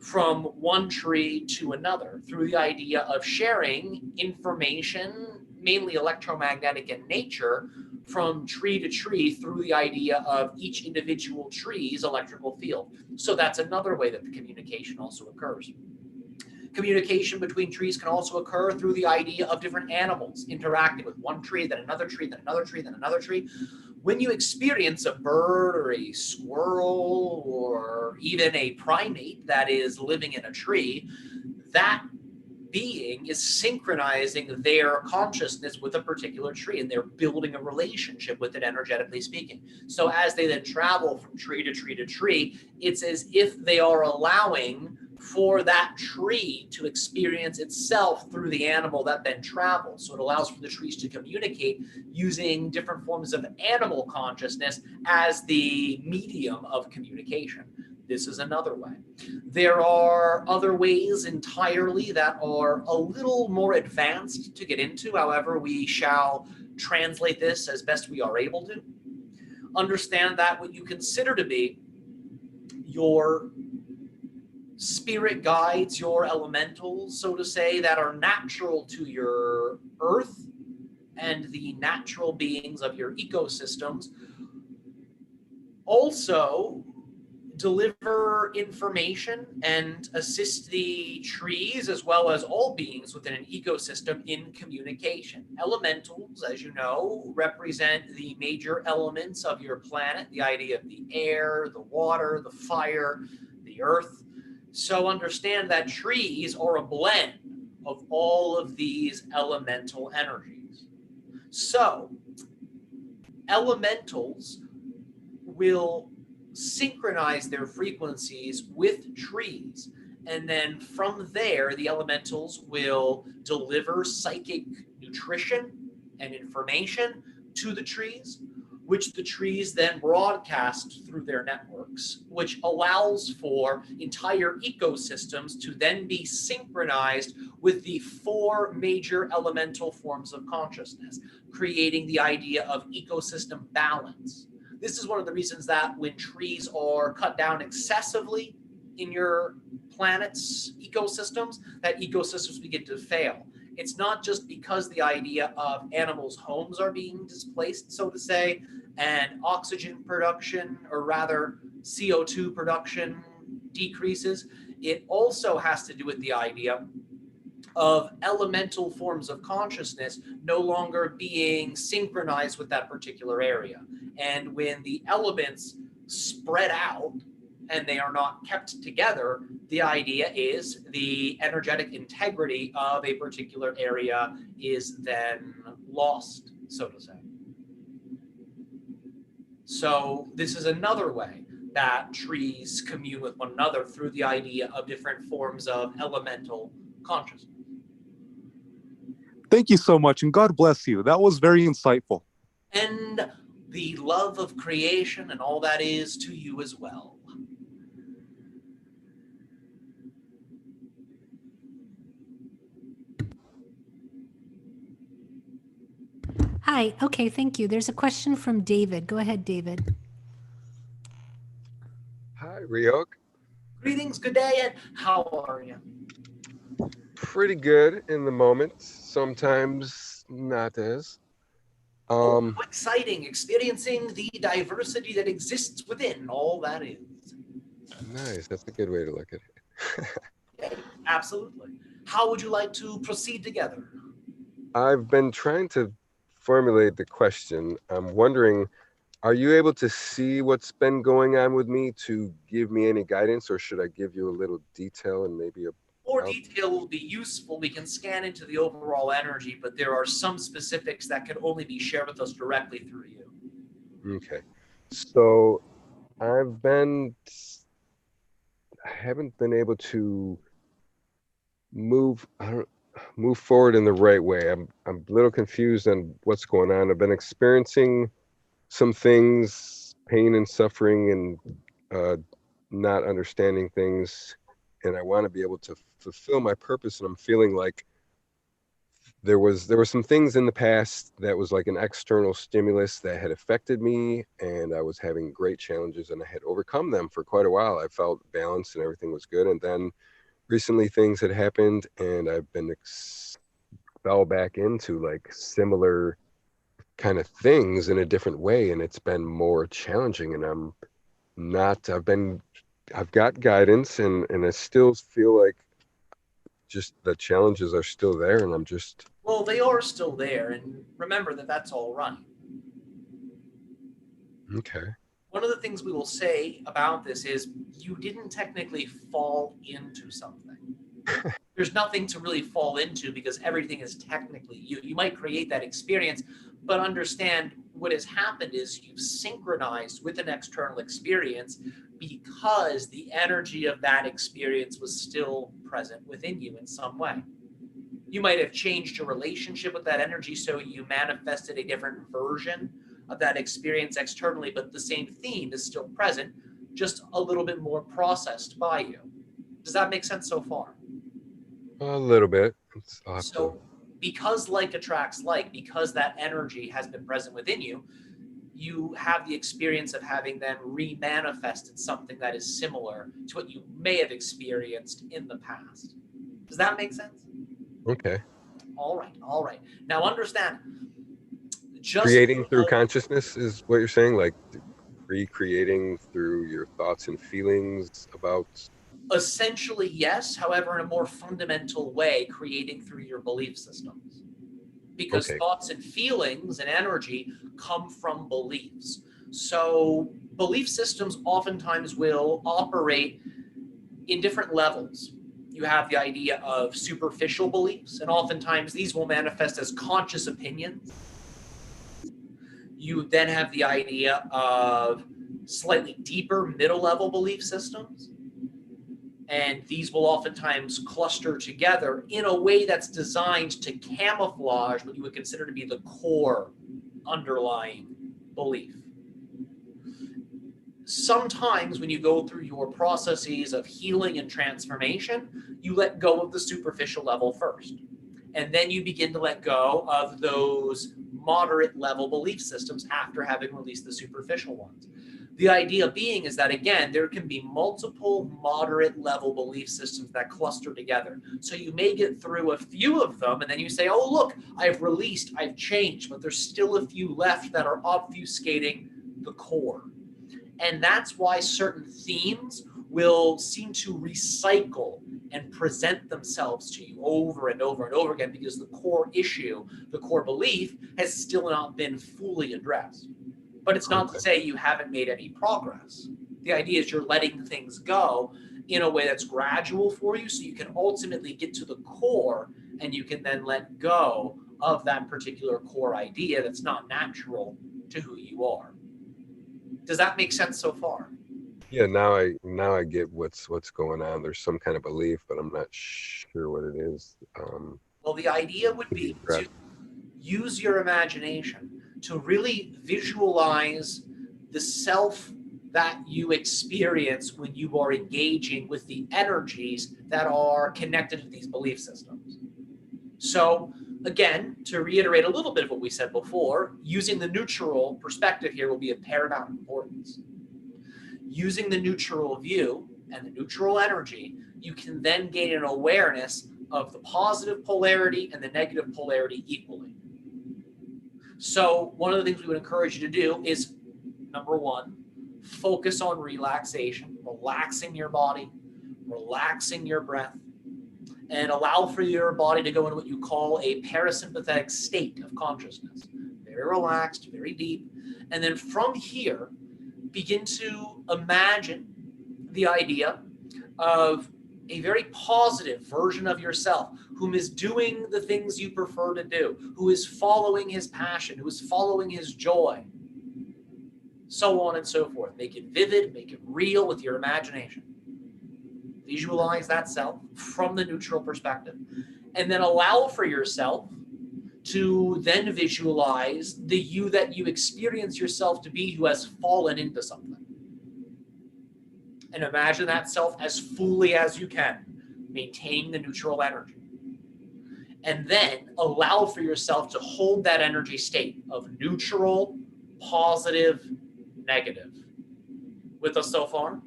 from one tree to another through the idea of sharing information, mainly electromagnetic in nature, from tree to tree through the idea of each individual tree's electrical field. So that's another way that the communication also occurs. Communication between trees can also occur through the idea of different animals interacting with one tree, then another tree, then another tree, then another tree. When you experience a bird or a squirrel or even a primate that is living in a tree, that being is synchronizing their consciousness with a particular tree, and they're building a relationship with it, energetically speaking. So as they then travel from tree to tree to tree, it's as if they are allowing for that tree to experience itself through the animal that then travels. So it allows for the trees to communicate using different forms of animal consciousness as the medium of communication. This is another way. There are other ways entirely that are a little more advanced to get into. However, we shall translate this as best we are able to. Understand that what you consider to be your spirit guides, your elementals, so to say, that are natural to your earth and the natural beings of your ecosystems, also deliver information and assist the trees as well as all beings within an ecosystem in communication. Elementals, as you know, represent the major elements of your planet, the idea of the air, the water, the fire, the earth. So understand that trees are a blend of all of these elemental energies. So elementals will synchronize their frequencies with trees. And then from there, the elementals will deliver psychic nutrition and information to the trees, which the trees then broadcast through their networks, which allows for entire ecosystems to then be synchronized with the four major elemental forms of consciousness, creating the idea of ecosystem balance. This is one of the reasons that when trees are cut down excessively in your planet's ecosystems, that ecosystems begin to fail. It's not just because the idea of animals' homes are being displaced, so to say, and oxygen production, or rather CO2 production, decreases. It also has to do with the idea of elemental forms of consciousness no longer being synchronized with that particular area. And when the elements spread out and they are not kept together, the idea is the energetic integrity of a particular area is then lost, so to say. So this is another way that trees commune with one another, through the idea of different forms of elemental consciousness. Thank you so much, and God bless you. That was very insightful. And the love of creation and all that is to you as well. Hi. Okay, thank you. There's a question from David. Go ahead, David. Hi, Ryoak. Greetings, good day, and how are you? Pretty good in the moment. Sometimes not as. Oh, how exciting, experiencing the diversity that exists within all that is. Nice. That's a good way to look at it. Okay, absolutely. How would you like to proceed together? I've been trying to formulate the question. I'm wondering, are you able to see what's been going on with me to give me any guidance, or should I give you a little detail and maybe a More detail will be useful. We can scan into the overall energy, but there are some specifics that can only be shared with us directly through you. Okay. So I haven't been able to move forward in the right way. I'm a little confused on what's going on. I've been experiencing some things, pain and suffering, and not understanding things, and I want to be able to fulfill my purpose. And I'm feeling like there were some things in the past that was like an external stimulus that had affected me, and I was having great challenges, and I had overcome them for quite a while. I felt balanced and everything was good, and then recently things had happened, and I've been fell back into like similar kind of things in a different way, and it's been more challenging. And I've got guidance, and I still feel like just the challenges are still there, and I'm just. Well, they are still there, and remember that that's all right. Okay. One of the things we will say about this is you didn't technically fall into something. There's nothing to really fall into because everything is technically you. You might create that experience, but understand what has happened is you've synchronized with an external experience because the energy of that experience was still present within you in some way. You might have changed your relationship with that energy, so you manifested a different version of that experience externally, but the same theme is still present, just a little bit more processed by you. Does that make sense so far? A little bit. So because like attracts like, because that energy has been present within you, you have the experience of having then re-manifested something that is similar to what you may have experienced in the past. Does that make sense? Okay. All right. Now understand, just creating through consciousness is what you're saying, like recreating through your thoughts and feelings about. Essentially, yes. However, in a more fundamental way, creating through your belief systems. Because thoughts and feelings and energy come from beliefs. So belief systems oftentimes will operate in different levels. You have the idea of superficial beliefs, and oftentimes these will manifest as conscious opinions. You then have the idea of slightly deeper middle level belief systems. And these will oftentimes cluster together in a way that's designed to camouflage what you would consider to be the core underlying belief. Sometimes when you go through your processes of healing and transformation, you let go of the superficial level first. And then you begin to let go of those moderate level belief systems after having released the superficial ones. The idea being is that, again, there can be multiple moderate level belief systems that cluster together. So you may get through a few of them and then you say, oh, look, I've released, I've changed, but there's still a few left that are obfuscating the core. And that's why certain themes will seem to recycle and present themselves to you over and over and over again because the core issue, the core belief, has still not been fully addressed. But it's not to say you haven't made any progress. The idea is you're letting things go in a way that's gradual for you so you can ultimately get to the core and you can then let go of that particular core idea that's not natural to who you are. Does that make sense so far? Yeah, now I get what's going on. There's some kind of belief, but I'm not sure what it is. Well, the idea would be to use your imagination to really visualize the self that you experience when you are engaging with the energies that are connected to these belief systems. So again, to reiterate a little bit of what we said before, using the neutral perspective here will be of paramount importance. Using the neutral view and the neutral energy, you can then gain an awareness of the positive polarity and the negative polarity equally. So one of the things we would encourage you to do is, number one, focus on relaxation, relaxing your body, relaxing your breath, and allow for your body to go into what you call a parasympathetic state of consciousness. Very relaxed, very deep. And then from here, begin to imagine the idea of a very positive version of yourself whom is doing the things you prefer to do, who is following his passion, who is following his joy, so on and so forth. Make it vivid, make it real with your imagination. Visualize that self from the neutral perspective, and then allow for yourself to then visualize the you that you experience yourself to be, who has fallen into something. And imagine that self as fully as you can, maintaining the neutral energy. And then allow for yourself to hold that energy state of neutral, positive, negative. With us so far?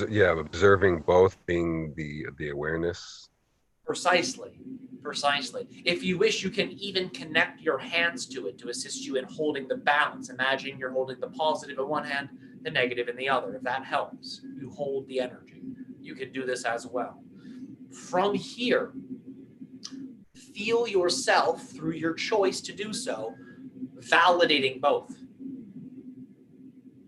Yeah, observing both, being the awareness. Precisely. If you wish, you can even connect your hands to it to assist you in holding the balance. Imagine you're holding the positive in one hand, the negative in the other. If that helps, you hold the energy. You can do this as well. From here, feel yourself, through your choice to do so, validating both.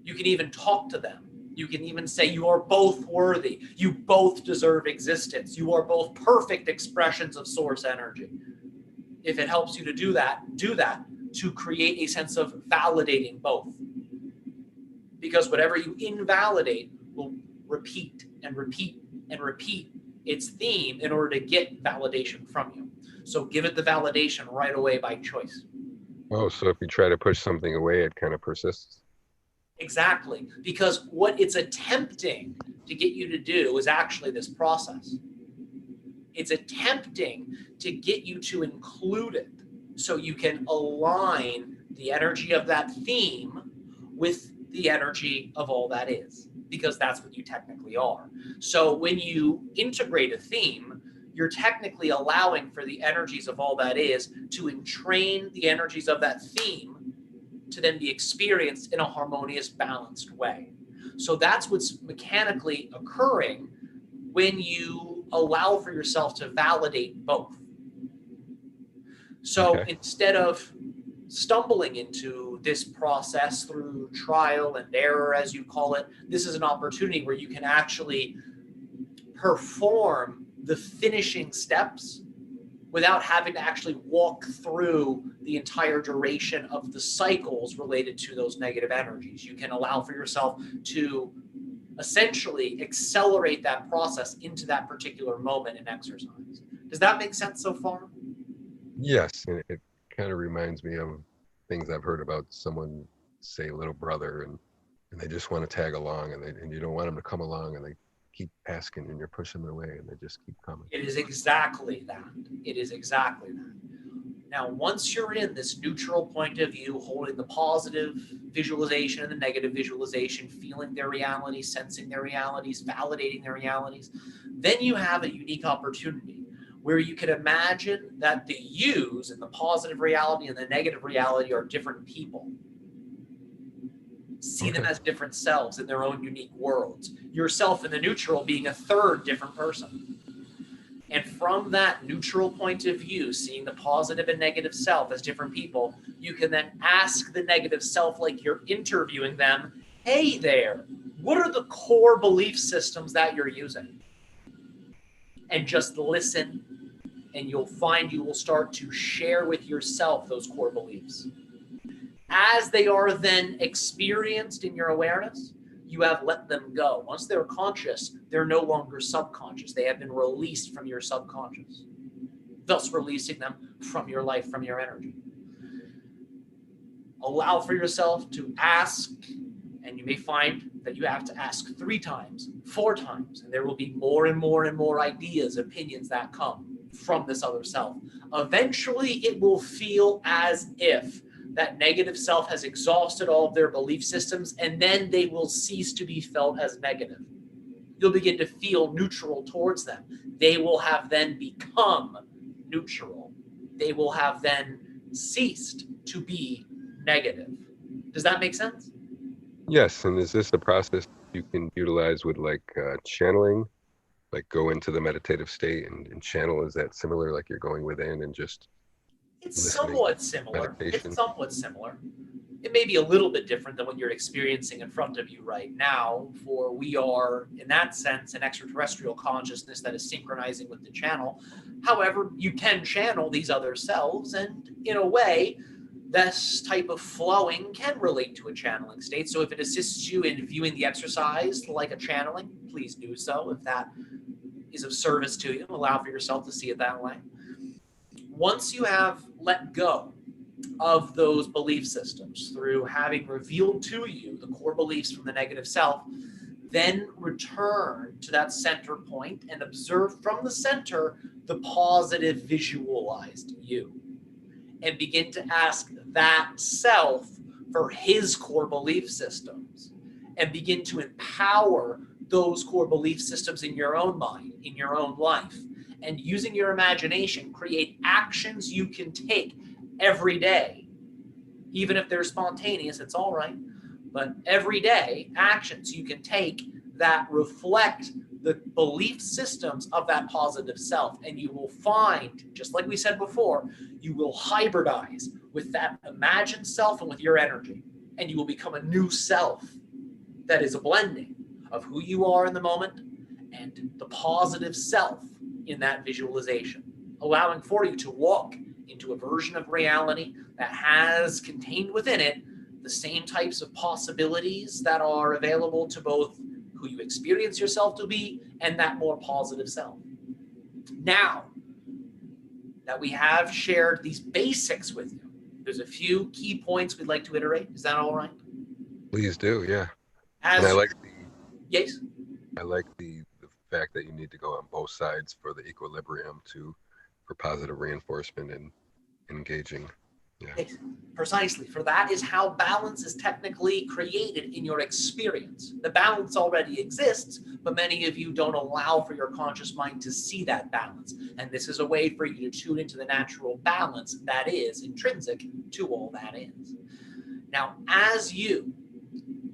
You can even talk to them. You can even say you are both worthy. You both deserve existence. You are both perfect expressions of source energy. If it helps you to do that to create a sense of validating both. Because whatever you invalidate will repeat and repeat and repeat its theme in order to get validation from you. So give it the validation right away by choice. Oh, so if you try to push something away, it kind of persists? Exactly, because what it's attempting to get you to do is actually this process. It's attempting to get you to include it so you can align the energy of that theme with the energy of all that is, because that's what you technically are. So when you integrate a theme, you're technically allowing for the energies of all that is to entrain the energies of that theme to then be experienced in a harmonious, balanced way. So that's what's mechanically occurring when you allow for yourself to validate both. So instead of stumbling into this process through trial and error, as you call it, this is an opportunity where you can actually perform the finishing steps without having to actually walk through the entire duration of the cycles related to those negative energies. You can allow for yourself to essentially accelerate that process into that particular moment in exercise. Does that make sense so far? Yes, and it kind of reminds me of things I've heard about someone, say, little brother, and they just want to tag along, and you don't want them to come along, and they keep asking, and you're pushing them away, and they just keep coming. It is exactly that. It is exactly that. Now, once you're in this neutral point of view, holding the positive visualization and the negative visualization, feeling their realities, sensing their realities, validating their realities, then you have a unique opportunity where you can imagine that the yous in the positive reality and the negative reality are different people. See them as different selves in their own unique worlds. Yourself in the neutral being a third different person. And from that neutral point of view, seeing the positive and negative self as different people, you can then ask the negative self, like you're interviewing them, hey there, what are the core belief systems that you're using? And just listen, and you'll find you will start to share with yourself those core beliefs. As they are then experienced in your awareness, you have let them go. Once they're conscious, they're no longer subconscious. They have been released from your subconscious, thus releasing them from your life, from your energy. Allow for yourself to ask, and you may find that you have to ask 3 times, 4 times, and there will be more and more and more ideas, opinions that come. from this other self. Eventually, it will feel as if that negative self has exhausted all of their belief systems, and then they will cease to be felt as negative. You'll begin to feel neutral towards them. They will have then become neutral. They will have then ceased to be negative. Does that make sense? Yes, and is this a process you can utilize with like channeling? Like go into the meditative state and channel? Is that similar, like you're going within and just It's listening, somewhat similar. meditation? It's somewhat similar. It may be a little bit different than what you're experiencing in front of you right now, for we are, in that sense, an extraterrestrial consciousness that is synchronizing with the channel. However, you can channel these other selves, and in a way, this type of flowing can relate to a channeling state. So if it assists you in viewing the exercise like a channeling, please do so. If that is of service to you, allow for yourself to see it that way. Once you have let go of those belief systems through having revealed to you the core beliefs from the negative self, then return to that center point and observe from the center the positive visualized you, and begin to ask that self for his core belief systems, and begin to empower those core belief systems in your own mind, in your own life, and using your imagination, create actions you can take every day. Even if they're spontaneous, it's all right. But every day, actions you can take that reflect the belief systems of that positive self. And you will find, just like we said before, you will hybridize with that imagined self and with your energy. And you will become a new self that is a blending of who you are in the moment and the positive self in that visualization, allowing for you to walk into a version of reality that has contained within it the same types of possibilities that are available to both who you experience yourself to be and that more positive self. Now that we have shared these basics with you, there's a few key points we'd like to iterate. Is that all right? Please do, yeah. As And I like yes. the fact that you need to go on both sides for the equilibrium for positive reinforcement and engaging. Yeah. Yes, precisely. For that is how balance is technically created in your experience. The balance already exists, but many of you don't allow for your conscious mind to see that balance. And this is a way for you to tune into the natural balance that is intrinsic to all that is. Now, as you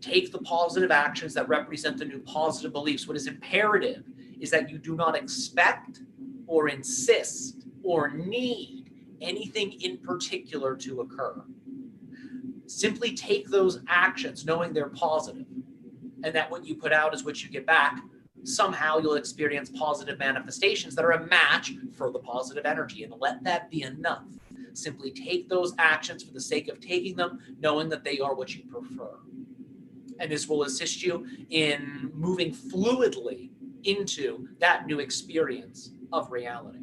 take the positive actions that represent the new positive beliefs, what is imperative is that you do not expect or insist or need anything in particular to occur. Simply take those actions knowing they're positive, and that what you put out is what you get back. Somehow you'll experience positive manifestations that are a match for the positive energy, and let that be enough. Simply take those actions for the sake of taking them, knowing that they are what you prefer. And this will assist you in moving fluidly into that new experience of reality.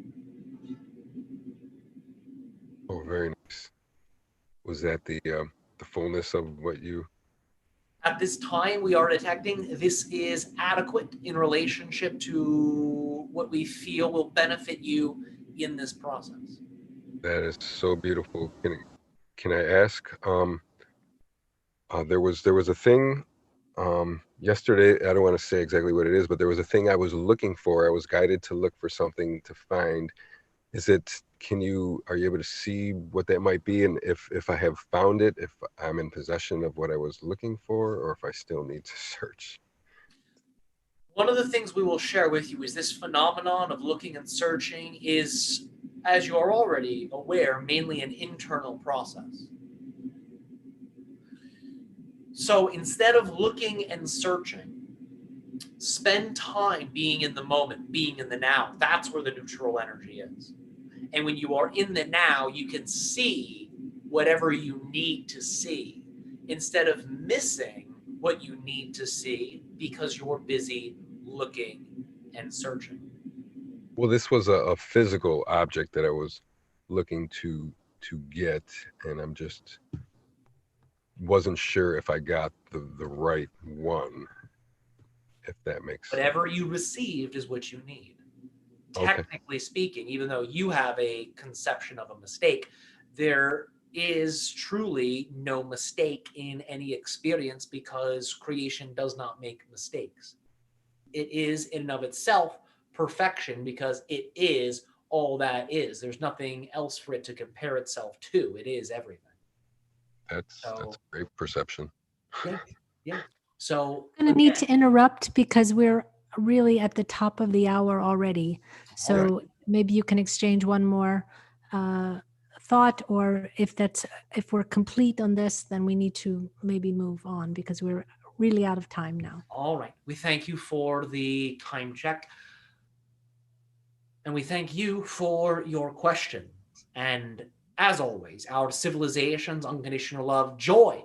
Oh, very nice. Was that the fullness of what you? At this time, we are detecting this is adequate in relationship to what we feel will benefit you in this process. That is so beautiful. Can I ask? There was a thing yesterday. I don't want to say exactly what it is, but there was a thing I was looking for. I was guided to look for something to find. Is it? Are you able to see what that might be, and if I have found it, if I'm in possession of what I was looking for, or if I still need to search? One of the things we will share with you is this phenomenon of looking and searching is, as you are already aware, mainly an internal process. So instead of looking and searching, spend time being in the moment, being in the now. That's where the neutral energy is. And when you are in the now, you can see whatever you need to see instead of missing what you need to see because you're busy looking and searching. Well, this was a physical object that I was looking to get, and I'm just wasn't sure if I got the right one, if that makes sense. Whatever you received is what you need. technically speaking, even though you have a conception of a mistake, there is truly no mistake in any experience, because creation does not make mistakes. It is in and of itself perfection, because it is all that is. There's nothing else for it to compare itself to. It is everything. That's great perception. Yeah. So I'm going to need to interrupt because we're really at the top of the hour already. So maybe you can exchange one more thought, or if we're complete on this, then we need to maybe move on because we're really out of time now. All right. We thank you for the time check. And we thank you for your questions. And as always, our civilization's unconditional love, joy,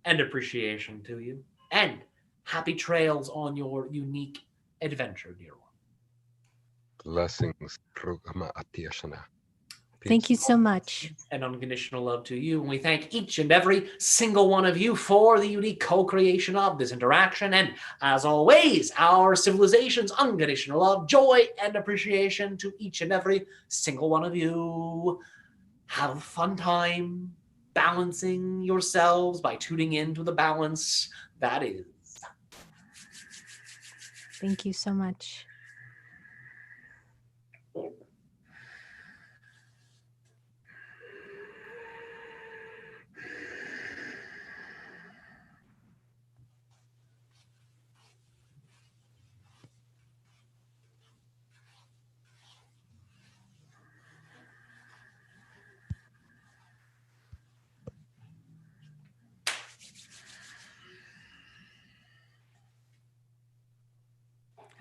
and appreciation to you. And happy trails on your unique adventure, dear one. Blessings. Thank you so much. And unconditional love to you. And we thank each and every single one of you for the unique co-creation of this interaction. And as always, our civilization's unconditional love, joy, and appreciation to each and every single one of you. Have a fun time balancing yourselves by tuning into the balance that is. Thank you so much.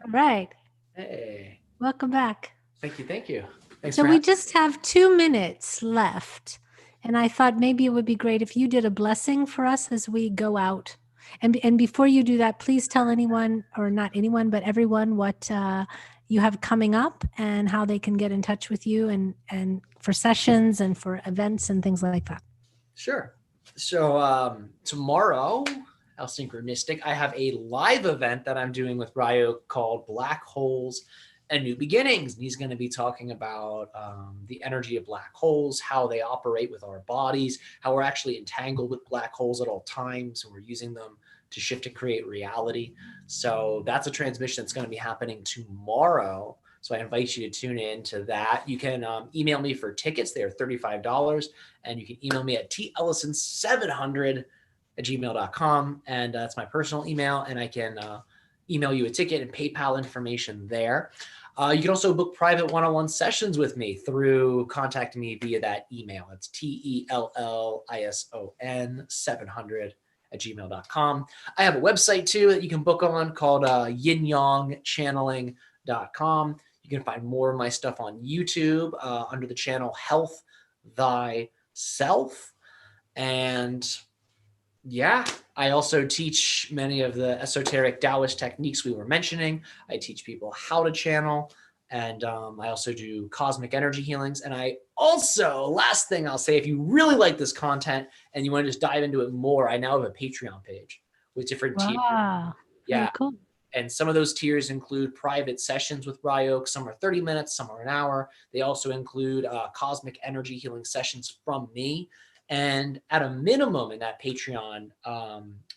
All right. Hey. Welcome back. Thank you. Thanks So for we just have 2 minutes left. And I thought maybe it would be great if you did a blessing for us as we go out. And before you do that, please tell anyone, or not anyone, but everyone, what you have coming up and how they can get in touch with you and for sessions and for events and things like that. Sure. So tomorrow, how synchronistic, I have a live event that I'm doing with Ryoak called Black Holes and New Beginnings. And he's going to be talking about the energy of black holes, how they operate with our bodies, how we're actually entangled with black holes at all times, and we're using them to shift and create reality. So that's a transmission that's going to be happening tomorrow. So I invite you to tune in to that. You can email me for tickets. They are $35. And you can email me at tellison700@gmail.com. And that's my personal email. And I can email you a ticket and PayPal information there. You can also book private one-on-one sessions with me through contacting me via that email. It's tellison700@gmail.com. I have a website too that you can book on called yinyangchanneling.com. You can find more of my stuff on YouTube under the channel Health Thyself. And yeah, I also teach many of the esoteric Taoist techniques we were mentioning. I teach people how to channel, and I also do cosmic energy healings. And I also, last thing I'll say, if you really like this content and you want to just dive into it more, I now have a Patreon page with different tiers. Yeah. Very cool. And some of those tiers include private sessions with Ryoak. Some are 30 minutes, some are an hour. They also include cosmic energy healing sessions from me. And at a minimum in that Patreon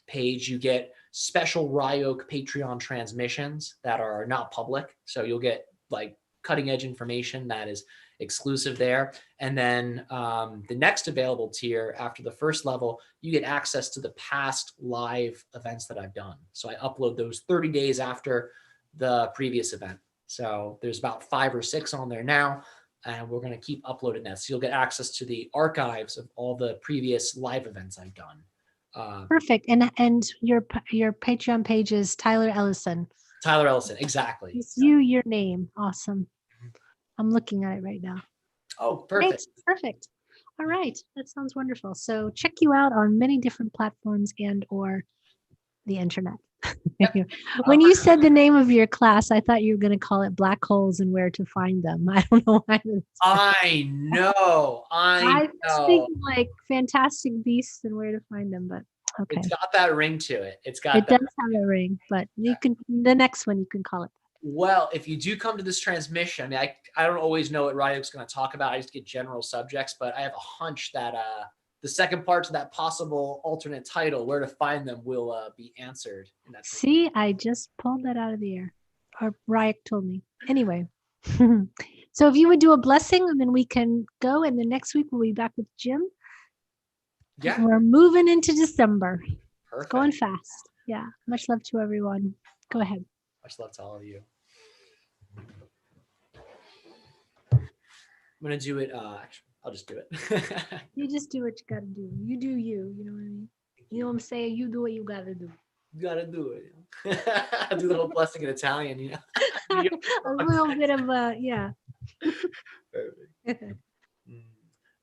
page, you get special Ryoak Patreon transmissions that are not public. So you'll get like cutting edge information that is exclusive there. And then the next available tier after the first level, you get access to the past live events that I've done. So I upload those 30 days after the previous event. So there's about 5 or 6 on there now. And we're going to keep uploading that. So you'll get access to the archives of all the previous live events I've done. Perfect. And your Patreon page is Tyler Ellison. Tyler Ellison, exactly. It's you, your name. Awesome. I'm looking at it right now. Oh, perfect. Great. Perfect. All right. That sounds wonderful. So check you out on many different platforms and or the internet. When you said the name of your class, I thought you were going to call it Black Holes and Where to Find Them. I don't know why. I know. I was thinking like Fantastic Beasts and Where to Find Them, but okay. It's got that ring to it. It does have a ring, but you can, the next one you can call it. Well, if you do come to this transmission, I mean, I don't always know what Ryoak's going to talk about. I just get general subjects, but I have a hunch that the second part to that possible alternate title, where to find them, will be answered in that. See, I just pulled that out of the air. Or Ryoak told me. Anyway. So if you would do a blessing, and then we can go, and then next week we'll be back with Jim. Yeah. We're moving into December. Perfect. It's going fast. Yeah. Much love to everyone. Go ahead. Much love to all of you. I'm gonna do it. Actually, I'll just do it. You just do what you gotta do. You do you. You know what I mean? You know what I'm saying? You do what you gotta do. You gotta do it. I'll do the whole blessing in Italian, you know. A little bit of yeah. Perfect.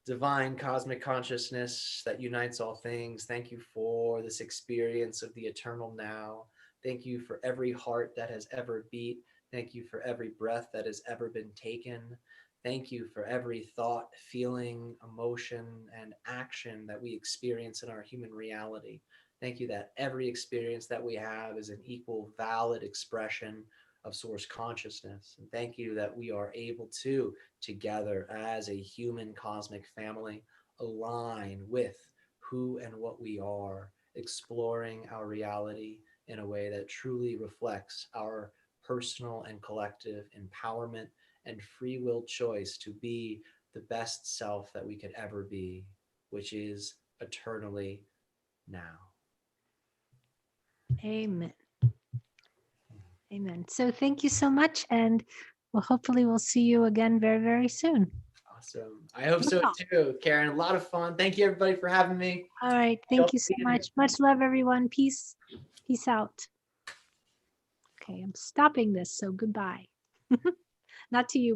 Divine cosmic consciousness that unites all things. Thank you for this experience of the eternal now. Thank you for every heart that has ever beat. Thank you for every breath that has ever been taken. Thank you for every thought, feeling, emotion, and action that we experience in our human reality. Thank you that every experience that we have is an equal, valid expression of source consciousness. And thank you that we are able to, together as a human cosmic family, align with who and what we are, exploring our reality in a way that truly reflects our personal and collective empowerment and free will choice to be the best self that we could ever be, which is eternally now. Amen. Amen. So thank you so much, and hopefully we'll see you again very, very soon. Awesome. I hope so too, Karen. A lot of fun. Thank you everybody for having me. All right. Thank you so much. Much love, everyone. Peace. Peace out. Okay, I'm stopping this, so goodbye. Not to you.